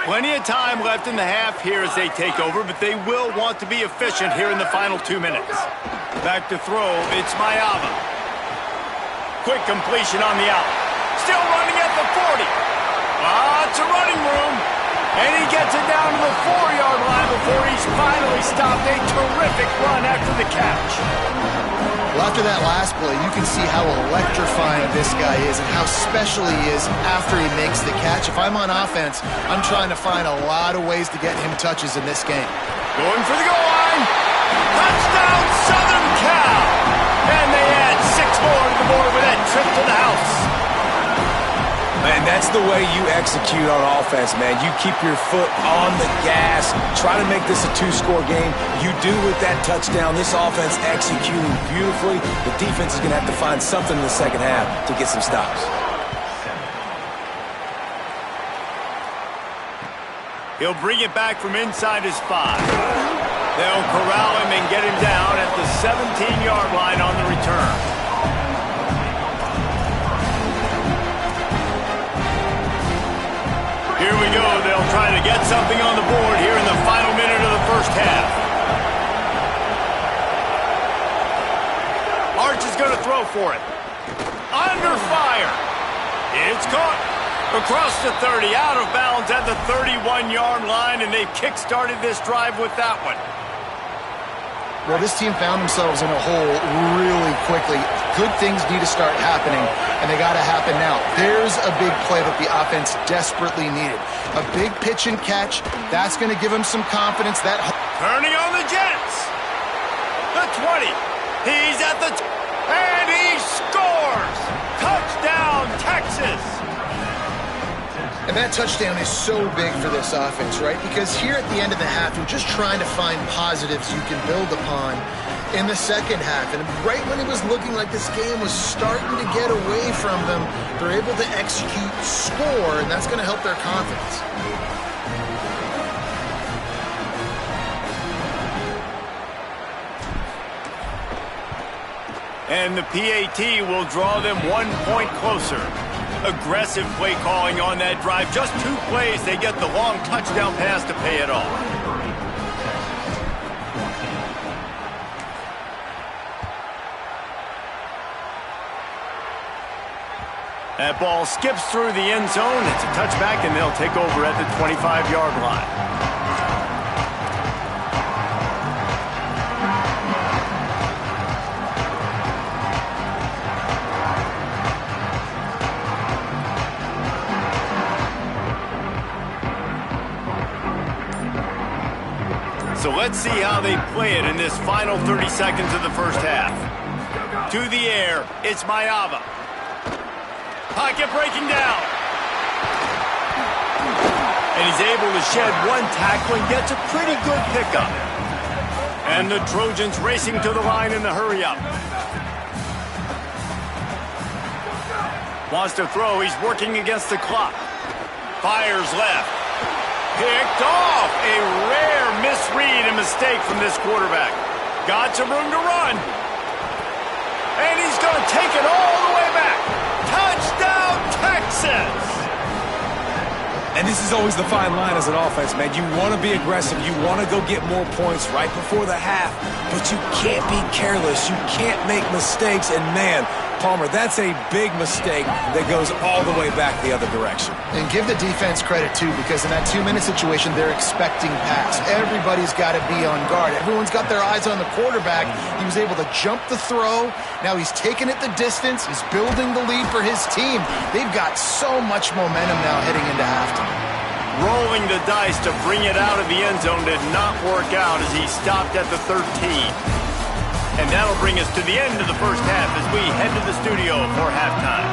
Plenty of time left in the half here as they take over, but they will want to be efficient here in the final 2 minutes. Back to throw, it's Mayava. Quick completion on the out. Still running at the 40. Lots of running room. And he gets it down to the 4-yard line before he's finally stopped. A terrific run after the catch. Well, after that last play, you can see how electrifying this guy is and how special he is after he makes the catch. If I'm on offense, I'm trying to find a lot of ways to get him touches in this game. Going for the goal line. Touchdown, Southern Cal. And they add 6 more to the board with that trip to the house. Man, that's the way you execute on offense, man. You keep your foot on the gas. Try to make this a 2-score game. You do with that touchdown. This offense executing beautifully. The defense is going to have to find something in the second half to get some stops. He'll bring it back from inside his 5. They'll corral him and get him down at the 17-yard line on the return. Here we go. They'll try to get something on the board here in the final minute of the first half. Arch is going to throw for it. Under fire. It's caught. Across the 30, out of bounds at the 31-yard line, and they've kick-started this drive with that one. Well, this team found themselves in a hole really quickly. Good things need to start happening, and they got to happen now. There's a big play that the offense desperately needed. A big pitch and catch. That's going to give them some confidence. Turning on the Jets. The 20. He's at the... and he scores! Touchdown, Texas! And that touchdown is so big for this offense, right? Because here at the end of the half, you're just trying to find positives you can build upon in the second half. And right when it was looking like this game was starting to get away from them, they're able to execute, score, and that's going to help their confidence. And the PAT will draw them 1 point closer. Aggressive play calling on that drive. Just 2 plays, they get the long touchdown pass to pay it off. That ball skips through the end zone. It's a touchback, and they'll take over at the 25-yard line. So let's see how they play it in this final 30 seconds of the first half. To the air, it's Mayava. Pocket breaking down. And he's able to shed 1 tackle and gets a pretty good pickup. And the Trojans racing to the line in the hurry-up. Wants to throw, he's working against the clock. Fires left. Picked off. A rare misread and mistake from this quarterback. Got some room to run. And he's going to take it all the way back. Touchdown, Texas! And And this is always the fine line as an offense, man. You want to be aggressive. You want to go get more points right before the half, but you can't be careless. You can't make mistakes. And, man, Palmer, that's a big mistake that goes all the way back the other direction. And give the defense credit, too, because in that 2-minute situation, they're expecting pass. Everybody's got to be on guard. Everyone's got their eyes on the quarterback. He was able to jump the throw. Now he's taking it the distance. He's building the lead for his team. They've got so much momentum now heading into halftime. Rolling the dice to bring it out of the end zone did not work out as he stopped at the 13. And that'll bring us to the end of the first half as we head to the studio for halftime.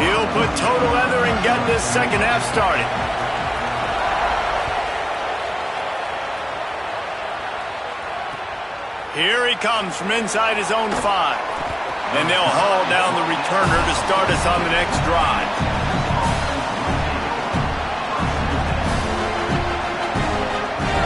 He'll put total leather and get this second half started. Here he comes from inside his own 5. And they'll haul down the returner to start us on the next drive.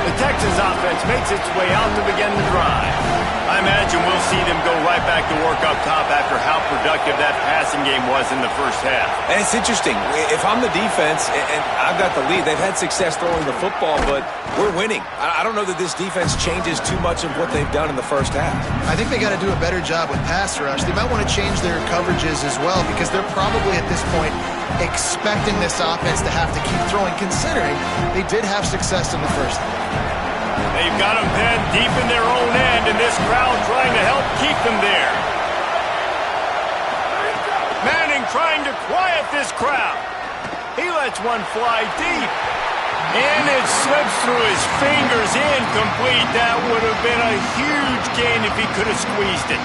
The Texas offense makes its way out to begin the drive. I imagine we'll see them go right back to work up top after how productive that passing game was in the first half. And it's interesting. If I'm the defense and I've got the lead, they've had success throwing the football, but we're winning. I don't know that this defense changes too much of what they've done in the first half. I think they got to do a better job with pass rush. They might want to change their coverages as well because they're probably at this point expecting this offense to have to keep throwing, considering they did have success in the first half. They've got them pinned deep in their own end, and this crowd trying to help keep them there. Manning trying to quiet this crowd. He lets one fly deep. And it slips through his fingers, incomplete. That would have been a huge gain if he could have squeezed it.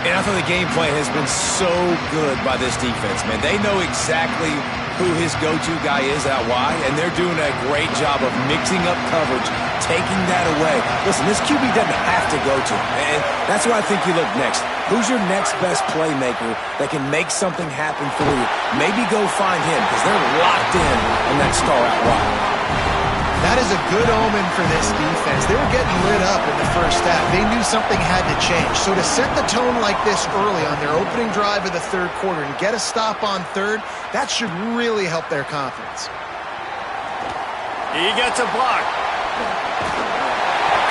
And I thought the game plan has been so good by this defense, man. They know exactly who his go-to guy is out wide, and they're doing a great job of mixing up coverage, taking that away. Listen, this QB doesn't have to go to him, and that's why I think you look next. Who's your next best playmaker that can make something happen for you? Maybe go find him because they're locked in on that star out wide. That is a good omen for this defense. They were getting lit up in the first half. They knew something had to change. So to set the tone like this early on their opening drive of the third quarter and get a stop on third, that should really help their confidence. He gets a block.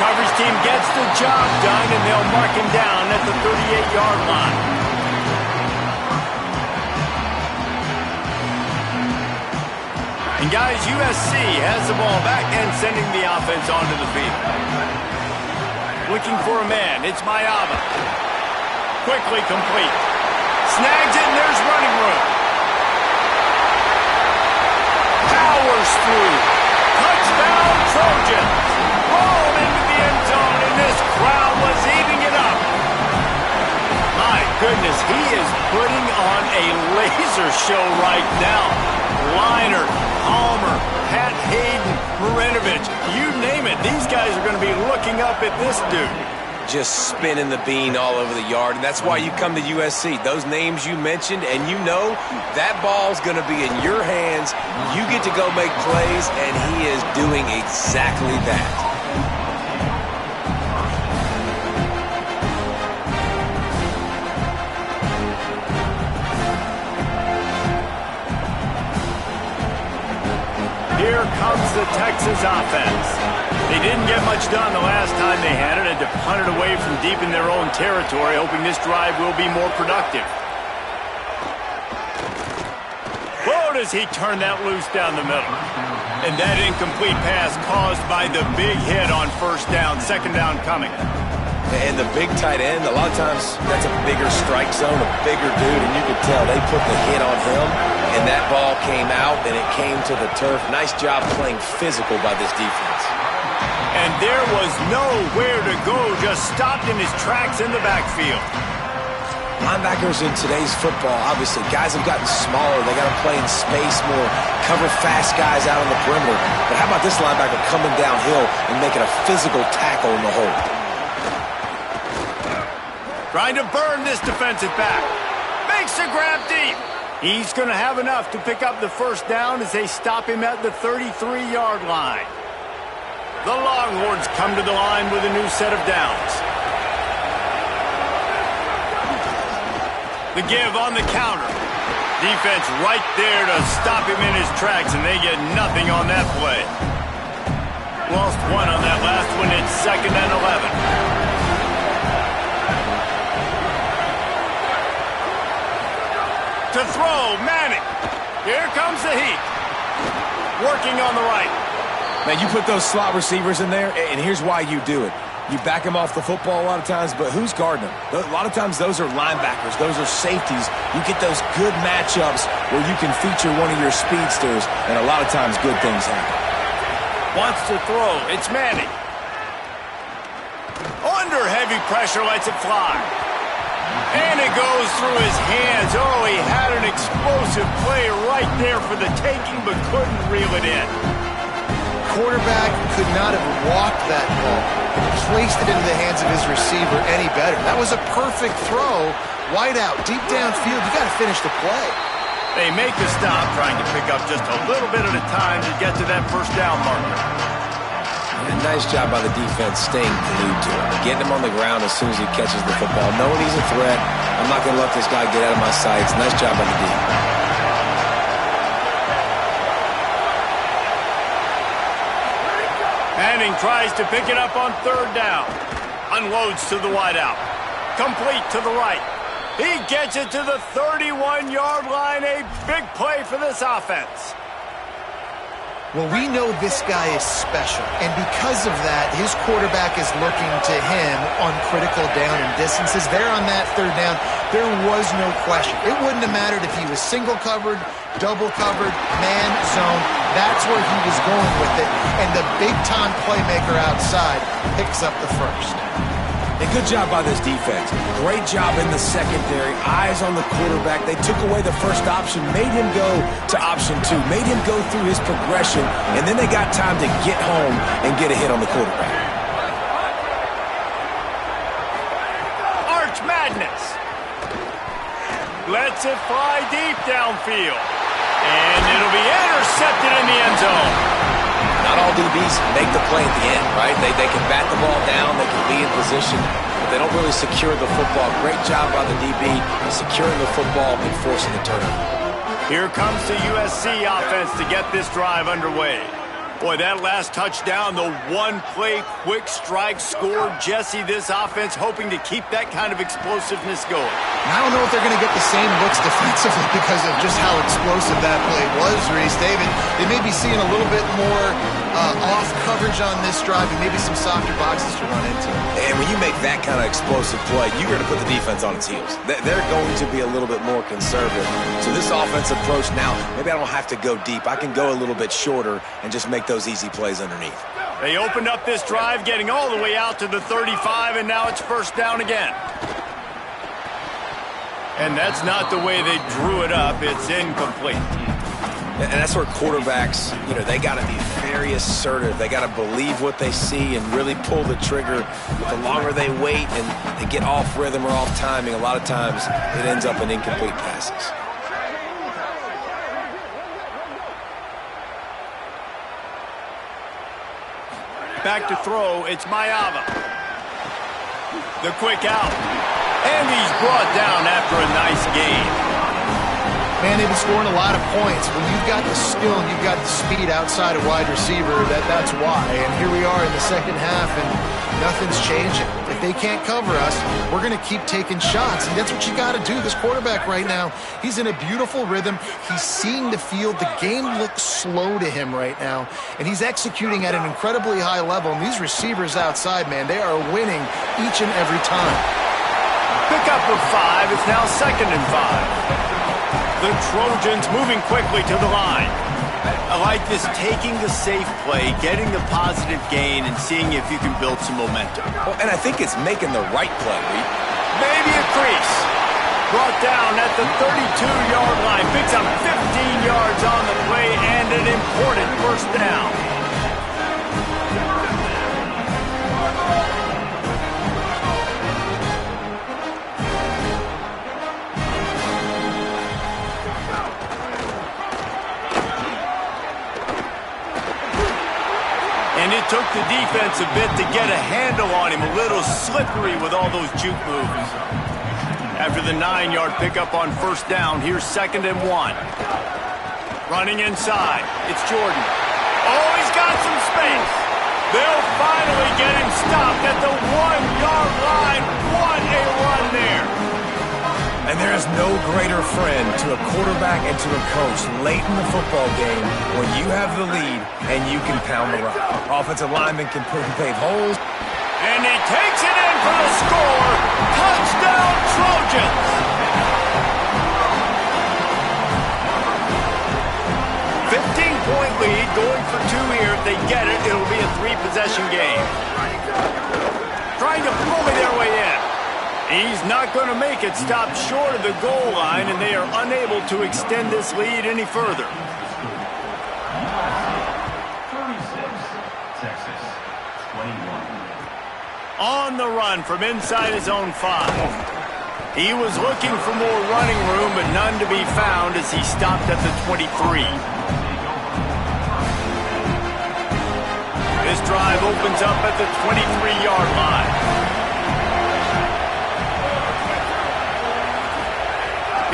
Coverage team gets the job done, and they'll mark him down at the 38-yard line. And guys, USC has the ball back and sending the offense onto the field. Looking for a man, it's Mayava. Quickly complete. Snags it, and there's running room. Powers through. Touchdown, Trojans. Roll into the end zone, and this crowd was eating it up. My goodness, he is putting on a laser show right now. Liner, Palmer, Pat Hayden, Marinovich, you name it. These guys are going to be looking up at this dude. Just spinning the bean all over the yard, and that's why you come to USC. Those names you mentioned, and you know that ball's going to be in your hands. You get to go make plays, and he is doing exactly that. Here comes the Texas offense. They didn't get much done the last time they had it. Had to punt it away from deep in their own territory, hoping this drive will be more productive. Whoa, does he turn that loose down the middle. And that incomplete pass caused by the big hit on first down, second down coming. And the big tight end, a lot of times that's a bigger strike zone, a bigger dude, and you could tell they put the hit on him, and that ball came out, and it came to the turf. Nice job playing physical by this defense. And there was nowhere to go, just stopped in his tracks in the backfield. Linebackers in today's football, obviously, guys have gotten smaller. They got to play in space more, cover fast guys out on the perimeter. But how about this linebacker coming downhill and making a physical tackle in the hole? Trying to burn this defensive back. Makes the grab deep. He's going to have enough to pick up the first down as they stop him at the 33-yard line. The Longhorns come to the line with a new set of downs. The give on the counter. Defense right there to stop him in his tracks, and they get nothing on that play. Lost one on that last one. It's 2nd and 11. To throw, Manning. Here comes the heat. Working on the right. Man, you put those slot receivers in there, and here's why you do it. You back them off the football a lot of times, but who's guarding them? A lot of times those are linebackers. Those are safeties. You get those good matchups where you can feature one of your speedsters, and a lot of times good things happen. Wants to throw. It's Manning. Under heavy pressure, lets it fly. And it goes through his hands. Oh, he had an explosive play right there for the taking, but couldn't reel it in. Quarterback could not have walked that ball, placed it into the hands of his receiver any better. That was a perfect throw, wide out, deep downfield. You got to finish the play. They make the stop, trying to pick up just a little bit at a time to get to that first down marker. And nice job by the defense staying glued to him, getting him on the ground as soon as he catches the football, knowing he's a threat. I'm not going to let this guy get out of my sights. Nice job by the defense. Manning tries to pick it up on 3rd down. Unloads to the wideout. Complete to the right. He gets it to the 31-yard line. A big play for this offense. Well, we know this guy is special, and because of that, his quarterback is looking to him on critical down and distances. There on that 3rd down, there was no question. It wouldn't have mattered if he was single covered, double covered, man, zone. That's where he was going with it, and the big-time playmaker outside picks up the first. And good job by this defense. Great job in the secondary. Eyes on the quarterback. They took away the first option, made him go to option 2, made him go through his progression, and then they got time to get home and get a hit on the quarterback. Arch Madness. Lets it fly deep downfield. And it'll be intercepted in the end zone. Not all DBs make the play at the end, right? They can bat the ball down, they can be in position, but they don't really secure the football. Great job by the DB securing the football and forcing the turnover. Here comes the USC offense to get this drive underway. Boy, that last touchdown, the one-play quick strike scored. Jesse, this offense hoping to keep that kind of explosiveness going. And I don't know if they're going to get the same looks defensively because of just how explosive that play was, Reese. David, they may be seeing a little bit more off coverage on this drive and maybe some softer boxes to run into. And when you make that kind of explosive play, you're going to put the defense on its heels. They're going to be a little bit more conservative. So this offensive approach now, maybe I don't have to go deep. I can go a little bit shorter and just make those easy plays underneath. They opened up this drive, getting all the way out to the 35, and now it's 1st down again. And that's not the way they drew it up. It's incomplete. And that's where quarterbacks, they got to be very assertive. They got to believe what they see and really pull the trigger. The longer they wait and they get off rhythm or off timing, a lot of times it ends up in incomplete passes. Back to throw, it's Mayava. The quick out. And he's brought down after a nice gain. Man, they've been scoring a lot of points. When you've got the skill and you've got the speed outside a wide receiver, that's why. And here we are in the second half, and nothing's changing. If they can't cover us, we're going to keep taking shots, and that's what you got to do. This quarterback right now, he's in a beautiful rhythm. He's seeing the field. The game looks slow to him right now, and he's executing at an incredibly high level. And these receivers outside, man, they are winning each and every time. Pick up of 5. It's now 2nd and 5. The Trojans moving quickly to the line. I like this, taking the safe play, getting the positive gain, and seeing if you can build some momentum. Well, and I think it's making the right play, Reed. Maybe a crease. Brought down at the 32-yard line. Picks up 15 yards on the play and an important 1st down. And it took the defense a bit to get a handle on him. A little slippery with all those juke moves. After the 9-yard pickup on first down, here's 2nd and 1. Running inside, it's Jordan. Oh, he's got some space. They'll finally get him stopped at the 1-yard line. What a run there. And there is no greater friend to a quarterback and to a coach late in the football game when you have the lead and you can pound the rock. Offensive linemen can pave holes. And he takes it in for the score. Touchdown, Trojans. 15-point lead, going for 2 here. If they get it, it'll be a 3-possession game. Trying to bully their way in. He's not going to make it, stopped short of the goal line, and they are unable to extend this lead any further. 36, Texas, 21. On the run from inside his own 5. He was looking for more running room, but none to be found as he stopped at the 23. This drive opens up at the 23-yard line.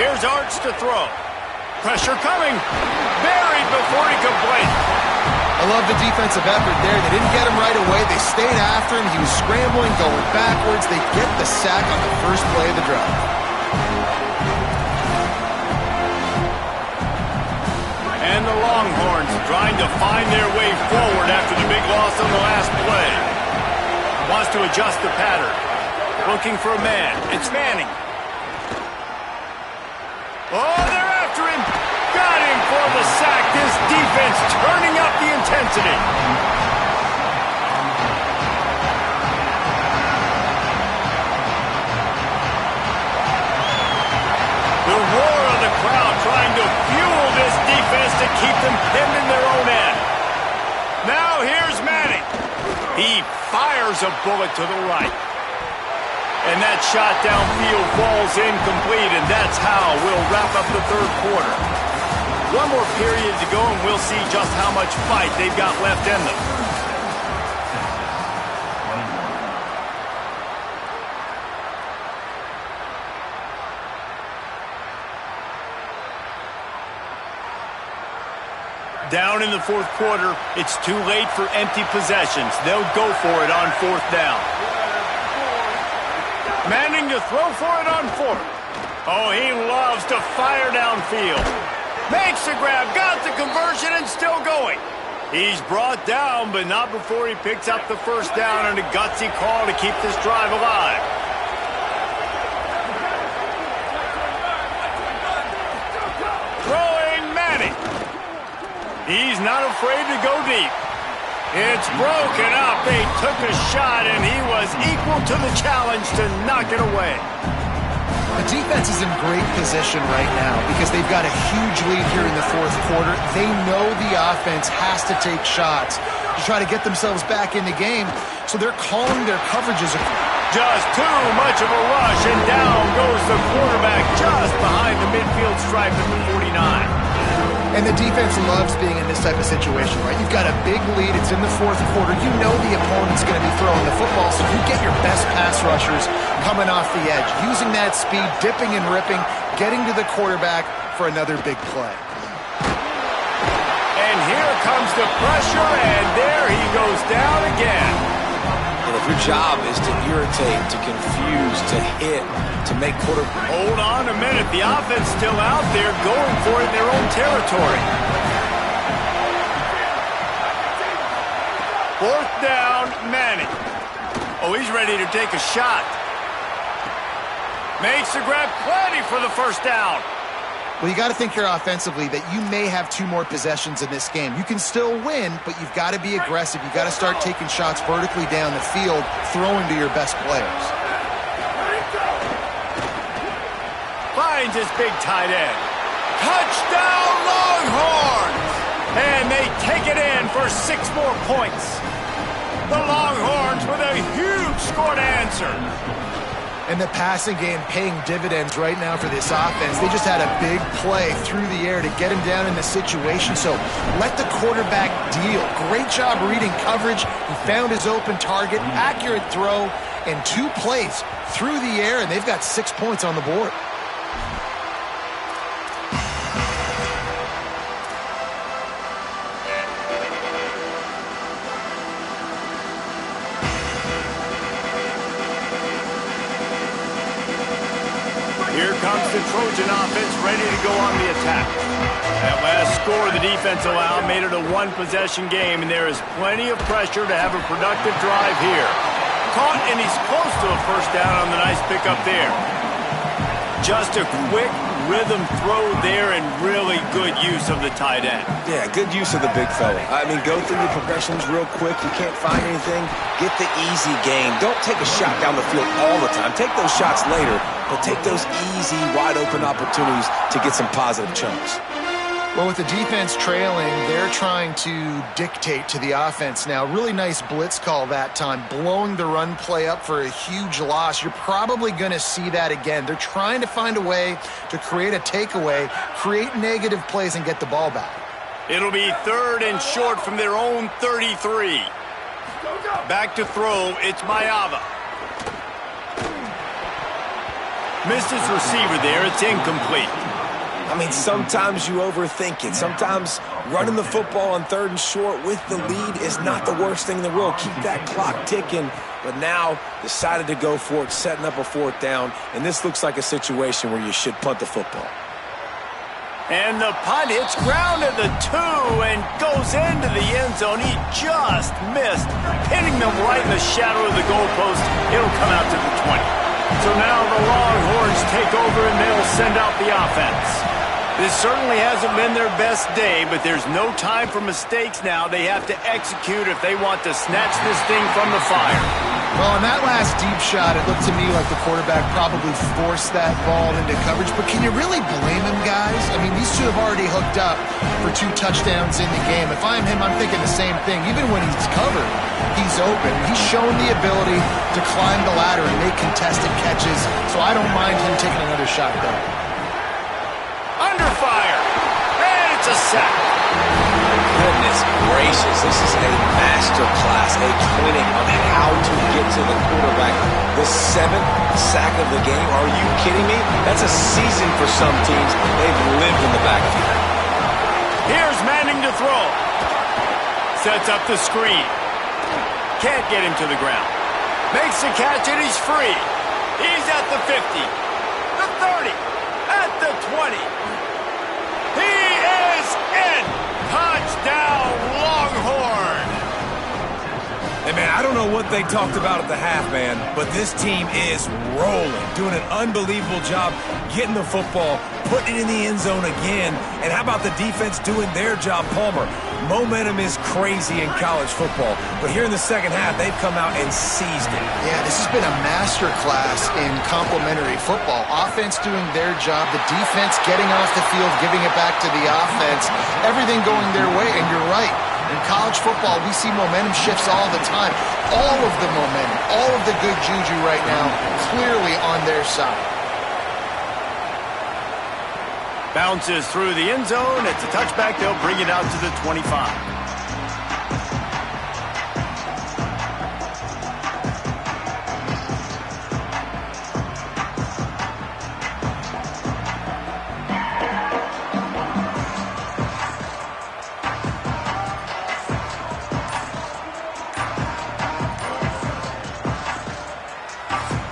Here's Arts to throw. Pressure coming. Buried before he could blink. I love the defensive effort there. They didn't get him right away. They stayed after him. He was scrambling, going backwards. They get the sack on the first play of the drive. And the Longhorns trying to find their way forward after the big loss on the last play. Wants to adjust the pattern. Looking for a man. It's Manning. Oh, they're after him. Got him for the sack. This defense turning up the intensity. The roar of the crowd trying to fuel this defense to keep them pinned in their own end. Now here's Manning. He fires a bullet to the right. And that shot downfield falls incomplete, and that's how we'll wrap up the third quarter. One more period to go, and we'll see just how much fight they've got left in them. Down in the fourth quarter, it's too late for empty possessions. They'll go for it on fourth down. Manning to throw for it on 4th. Oh, he loves to fire downfield. Makes the grab, got the conversion, and still going. He's brought down, but not before he picks up the first down and a gutsy call to keep this drive alive. Throwing Manning. He's not afraid to go deep. It's broken up. They took a shot, and he was equal to the challenge to knock it away. The defense is in great position right now because they've got a huge lead here in the fourth quarter. They know the offense has to take shots to try to get themselves back in the game, so they're calling their coverages. Just too much of a rush, and down goes the quarterback just behind the midfield stripe at the 49. And the defense loves being in this type of situation, right? You've got a big lead. It's in the fourth quarter. You know the opponent's going to be throwing the football, so you get your best pass rushers coming off the edge, using that speed, dipping and ripping, getting to the quarterback for another big play. And here comes the pressure, and there he goes down again. And if your job is to irritate, to confuse, to hit, to make quarterback... Hold on a minute. The offense still out there going for it in their own territory. Fourth down, Manning. Oh, he's ready to take a shot. Makes the grab, plenty for the first down. Well, you got to think here offensively that you may have 2 more possessions in this game. You can still win, but you've got to be aggressive. You've got to start taking shots vertically down the field, throwing to your best players. Finds his big tight end. Touchdown, Longhorns! And they take it in for 6 more points. The Longhorns with a huge score to answer. And the passing game paying dividends right now for this offense. They just had a big play through the air to get him down in the situation. So let the quarterback deal. Great job reading coverage. He found his open target, accurate throw, in 2 plays through the air, and they've got 6 points on the board. Here comes the Trojan offense ready to go on the attack. That last score the defense allowed made it a one-possession game, and there is plenty of pressure to have a productive drive here. Caught, and he's close to a first down on the nice pickup there. Just a quick rhythm throw there, and really good use of the tight end. Yeah, good use of the big fella. I mean, go through your progressions real quick. You can't find anything, get the easy gain. Don't take a shot down the field all the time. Take those shots later, but take those easy, wide-open opportunities to get some positive chunks. Well, with the defense trailing, they're trying to dictate to the offense now. Really nice blitz call that time, blowing the run play up for a huge loss. You're probably going to see that again. They're trying to find a way to create a takeaway, create negative plays, and get the ball back. It'll be 3rd and short from their own 33. Back to throw, it's Mayava. Missed his receiver there, it's incomplete. I mean, sometimes you overthink it. Sometimes running the football on 3rd and short with the lead is not the worst thing in the world. Keep that clock ticking. But now decided to go for it, setting up a 4th down. And this looks like a situation where you should punt the football. And the punt hits ground at the 2 and goes into the end zone. He just missed, hitting them right in the shadow of the goalpost. It'll come out to the 20. So now the Longhorns take over and they'll send out the offense. This certainly hasn't been their best day, but there's no time for mistakes now. They have to execute if they want to snatch this thing from the fire. Well, in that last deep shot, it looked to me like the quarterback probably forced that ball into coverage. But can you really blame him, guys? I mean, these two have already hooked up for 2 touchdowns in the game. If I'm him, I'm thinking the same thing. Even when he's covered, he's open. He's shown the ability to climb the ladder and make contested catches. So I don't mind him taking another shot there. Under fire, and it's a sack. Goodness gracious, this is a master class, a clinic on how to get to the quarterback. The 7th sack of the game, are you kidding me? That's a season for some teams. They've lived in the backfield. Here's Manning to throw. Sets up the screen. Can't get him to the ground. Makes the catch and he's free. He's at the 50, the 30, at the 20. He is in. Touchdown, Longhorn. Hey, man, I don't know what they talked about at the half, man, but this team is rolling, doing an unbelievable job getting the football, putting it in the end zone again. And how about the defense doing their job, Palmer? Momentum is crazy in college football, but here in the second half, they've come out and seized it. Yeah, this has been a master class in complementary football. Offense doing their job, the defense getting off the field, giving it back to the offense, everything going their way, and you're right. In college football, we see momentum shifts all the time. All of the momentum, all of the good juju right now, clearly on their side. Bounces through the end zone. It's a touchback. They'll bring it out to the 25.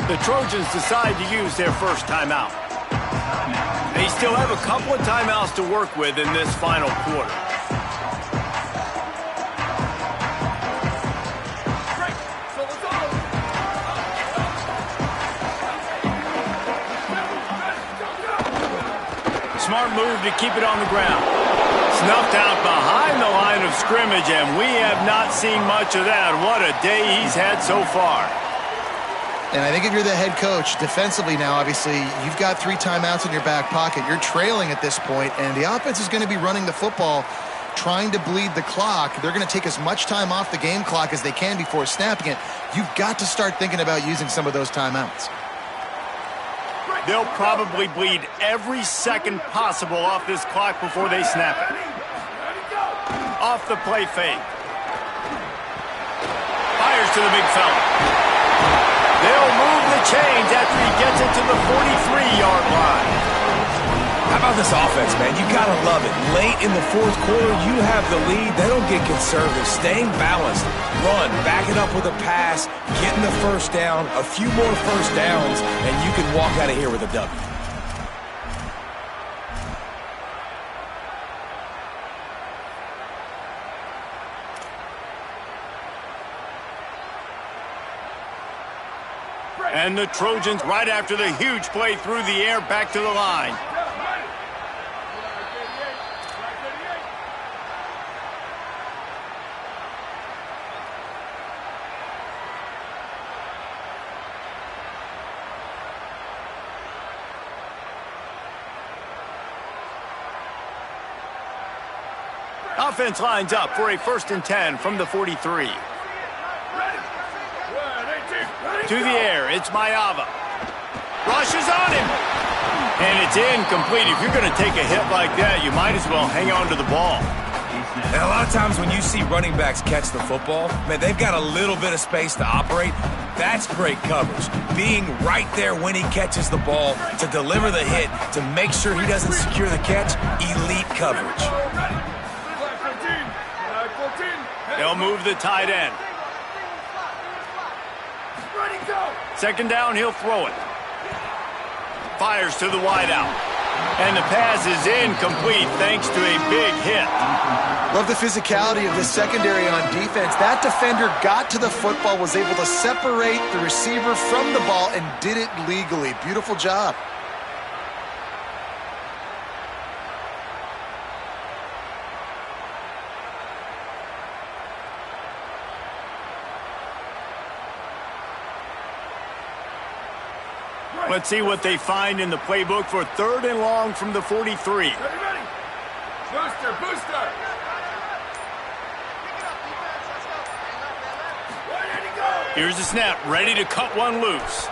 The Trojans decide to use their first timeout. They still have a couple of timeouts to work with in this final quarter. Smart move to keep it on the ground. Snuffed out behind the line of scrimmage, and we have not seen much of that. What a day he's had so far. And I think if you're the head coach, defensively now, obviously, you've got 3 timeouts in your back pocket. You're trailing at this point, and the offense is going to be running the football, trying to bleed the clock. They're going to take as much time off the game clock as they can before snapping it. You've got to start thinking about using some of those timeouts. They'll probably bleed every second possible off this clock before they snap it. Off the play fake. Fires to the big fella. They'll move the chains after he gets it to the 43-yard line. How about this offense, man? You got to love it. Late in the fourth quarter, you have the lead. They don't get conservative. Staying balanced. Run. Back it up with a pass. Getting the first down. A few more first downs, and you can walk out of here with a W. And the Trojans, right after the huge play through the air, back to the line. Offense lines up for a 1st and 10 from the 43. To the air, it's Mayava. Rushes on him. And it's incomplete. If you're going to take a hit like that, you might as well hang on to the ball. And a lot of times when you see running backs catch the football, man, they've got a little bit of space to operate. That's great coverage. Being right there when he catches the ball to deliver the hit, to make sure he doesn't secure the catch, elite coverage. They'll move the tight end. 2nd down, he'll throw it. Fires to the wideout. And the pass is incomplete thanks to a big hit. Love the physicality of this secondary on defense. That defender got to the football, was able to separate the receiver from the ball, and did it legally. Beautiful job. Let's see what they find in the playbook for 3rd and long from the 43. Ready. Booster. Here's the snap, ready to cut one loose.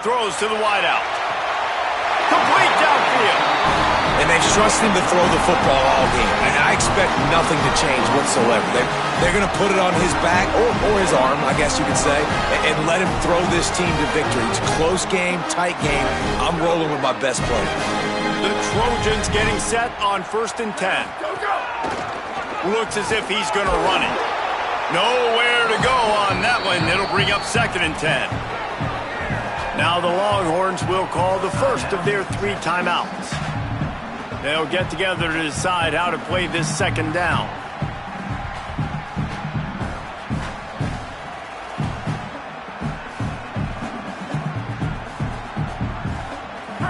Throws to the wideout. Complete downfield. And they've trusted him to throw the football all game. And I expect nothing to change whatsoever. They're going to put it on his back, or his arm, I guess you could say, and let him throw this team to victory. It's a close game, tight game. I'm rolling with my best player. The Trojans getting set on 1st and 10. Looks as if he's going to run it. Nowhere to go on that one. It'll bring up 2nd and 10. Now the Longhorns will call the first of their 3 timeouts. They'll get together to decide how to play this 2nd down.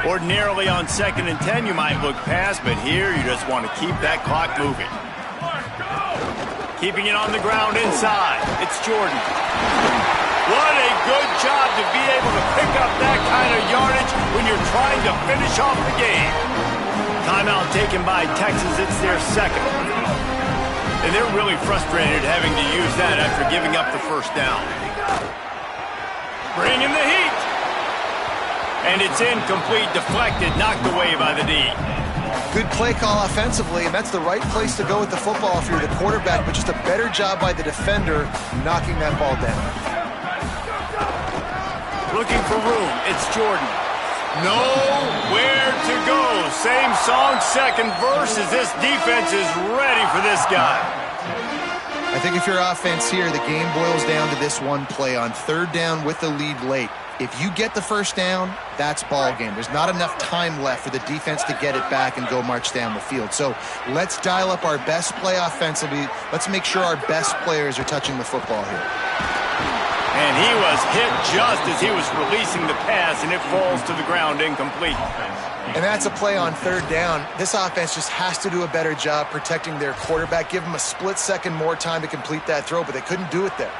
Ordinarily on 2nd and 10, you might look past, but here you just want to keep that clock moving. Keeping it on the ground inside. It's Jordan. What a good job to be able to pick up that kind of yardage when you're trying to finish off the game. Timeout taken by Texas. It's their 2nd. And they're really frustrated having to use that after giving up the 1st down. Bringing the heat. And it's incomplete, deflected, knocked away by the D. Good play call offensively, and that's the right place to go with the football if you're the quarterback, but just a better job by the defender knocking that ball down. Looking for room. It's Jordan. Nowhere to go. Same song, 2nd verse, as this defense is ready for this guy. I think if you're offense here, the game boils down to this one play on 3rd down with the lead late. If you get the 1st down, that's ball game. There's not enough time left for the defense to get it back and go march down the field. So let's dial up our best play offensively. Let's make sure our best players are touching the football here. And he was hit just as he was releasing the pass, and it falls to the ground incomplete. And that's a play on 3rd down. This offense just has to do a better job protecting their quarterback. Give them a split second more time to complete that throw, but they couldn't do it there.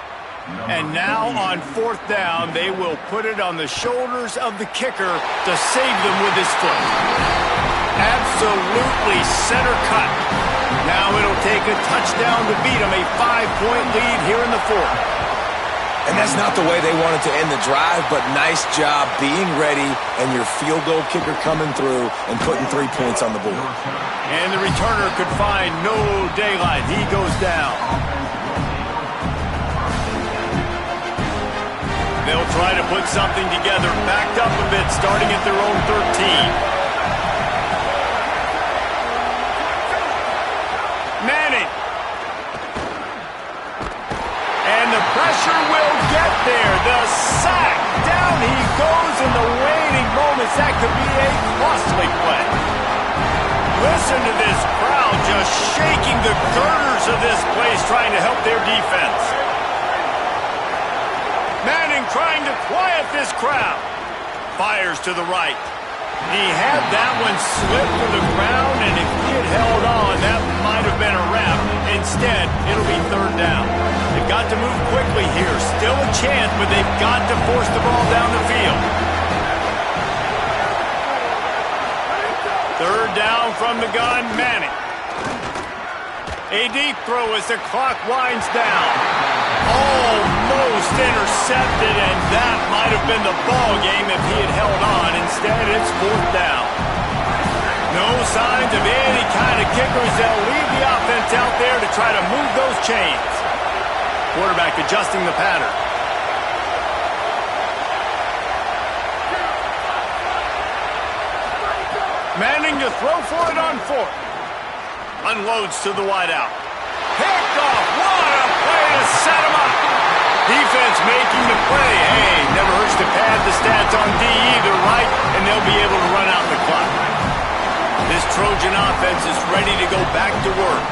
And now on 4th down, they will put it on the shoulders of the kicker to save them with his foot. Absolutely center cut. Now it'll take a touchdown to beat them, a 5-point lead here in the 4th. And that's not the way they wanted to end the drive, but nice job being ready and your field goal kicker coming through and putting 3 points on the board. And the returner could find no daylight. He goes down. They'll try to put something together, backed up a bit, starting at their own 13. Manning. And the pressure will get there. The sack. Down he goes in the waning moments. That could be a costly play. Listen to this crowd just shaking the girders of this place, trying to help their defense. Manning trying to quiet this crowd. Fires to the right. He had that one slip to the ground, and if he had held on, that might have been a wrap. Instead, it'll be third down. They've got to move quickly here. Still a chance, but they've got to force the ball down the field. Third down from the gun, Manning. A deep throw as the clock winds down. Almost intercepted, and that might have been the ball game if he had held on. Instead, it's fourth down. No signs of any kind of kickers. They'll leave the offense out there to try to move those chains. Quarterback adjusting the pattern. Manning to throw for it on fourth. Unloads to the wideout. Picked off. What a play to set him up. Defense making the play. Hey, never hurts to pad the stats on D either, right? And they'll be able to run out the clock. This Trojan offense is ready to go back to work.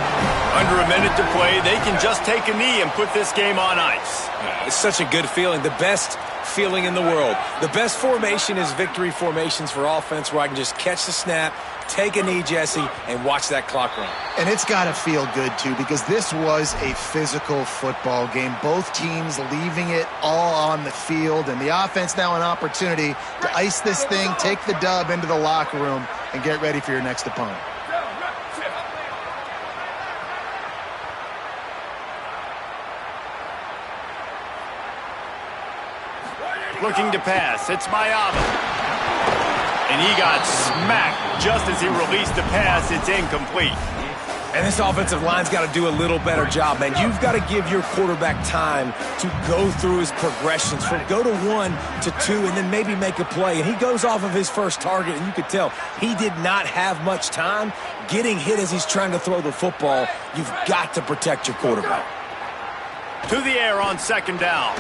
Under a minute to play, they can just take a knee and put this game on ice. It's such a good feeling. The best feeling in the world. The best formation is victory formations for offense, where I can just catch the snap, take a knee, Jesse, and watch that clock run. And it's got to feel good, too, because this was a physical football game. Both teams leaving it all on the field, and the offense now an opportunity to ice this thing, take the dub into the locker room, and get ready for your next opponent. Looking to pass. It's Mayava. And he got smacked just as he released the pass. It's incomplete. And this offensive line's got to do a little better job, man. You've got to give your quarterback time to go through his progressions from go to 1 to 2 and then maybe make a play. And he goes off of his first target, and you could tell he did not have much time getting hit as he's trying to throw the football. You've got to protect your quarterback. To the air on second down.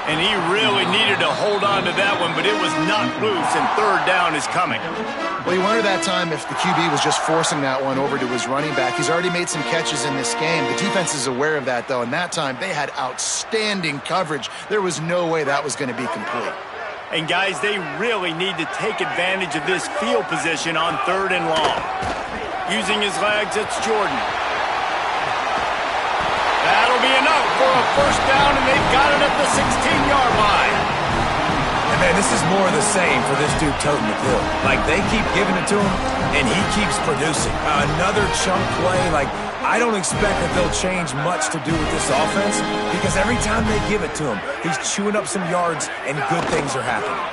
And he really needed to hold on to that one, but it was knocked loose, and third down is coming. Well, you wonder that time if the QB was just forcing that one over to his running back. He's already made some catches in this game. The defense is aware of that, though, and that time they had outstanding coverage. There was no way that was going to be complete. And, guys, they really need to take advantage of this field position on third and long. Using his legs, it's Jordan. That'll be enough for a first down, and they've got it at the 16-yard line. And, man, this is more of the same for this dude toting the pill. Like, they keep giving it to him, and he keeps producing. Another chunk play. Like, I don't expect that they'll change much to do with this offense, because every time they give it to him, he's chewing up some yards, and good things are happening.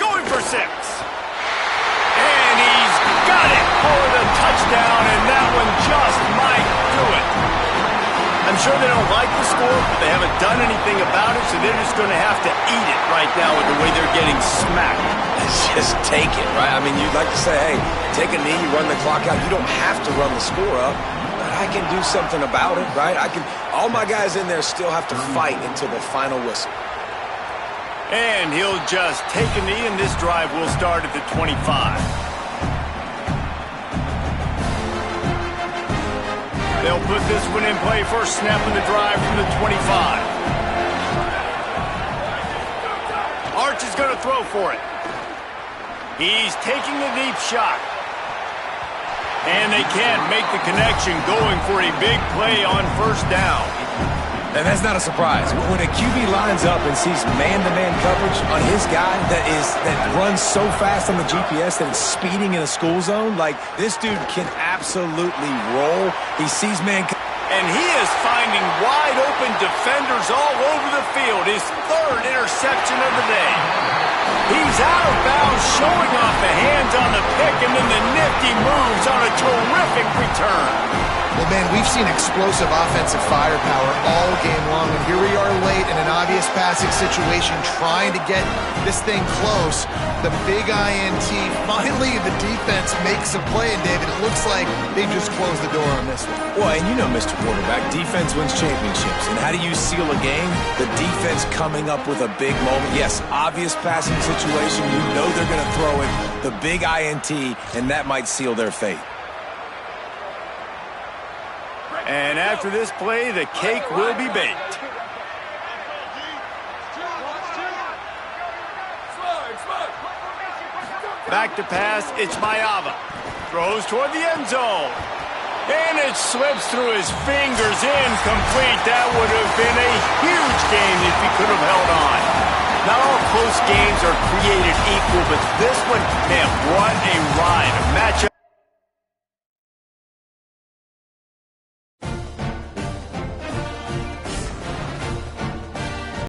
Going for 6. And he's got it for the touchdown, and that one just might do it. I'm sure they don't like the score, but they haven't done anything about it, so they're just going to have to eat it right now with the way they're getting smacked. Just take it, right? I mean, you'd like to say, hey, take a knee, you run the clock out. You don't have to run the score up, but I can do something about it, right? All my guys in there still have to fight until the final whistle. And he'll just take a knee, and this drive will start at the 25. They'll put this one in play. First snap of the drive from the 25. Arch is going to throw for it. He's taking a deep shot. And they can't make the connection, going for a big play on first down. And that's not a surprise. When a QB lines up and sees man-to-man coverage on his guy that runs so fast on the GPS that it's speeding in a school zone, like, this dude can absolutely roll. He sees man. And he is finding wide-open defenders all over the field. His third interception of the day. He's out of bounds, showing off the hands on the pick, and then the nifty moves on a terrific return. Well, man, we've seen explosive offensive firepower all game long, and here we are late in an obvious passing situation trying to get this thing close. The big INT, finally the defense makes a play, and David, it looks like they just closed the door on this one. Well, and you know, Mr. Quarterback, defense wins championships. And how do you seal a game? The defense coming up with a big moment. Yes, obvious passing situation. You know they're going to throw it. The big INT, and that might seal their fate. And after this play, the cake will be baked. Back to pass, it's Mayava. Throws toward the end zone. And it slips through his fingers, incomplete. That would have been a huge game if he could have held on. Not all close games are created equal, but this one, man, what a ride. A matchup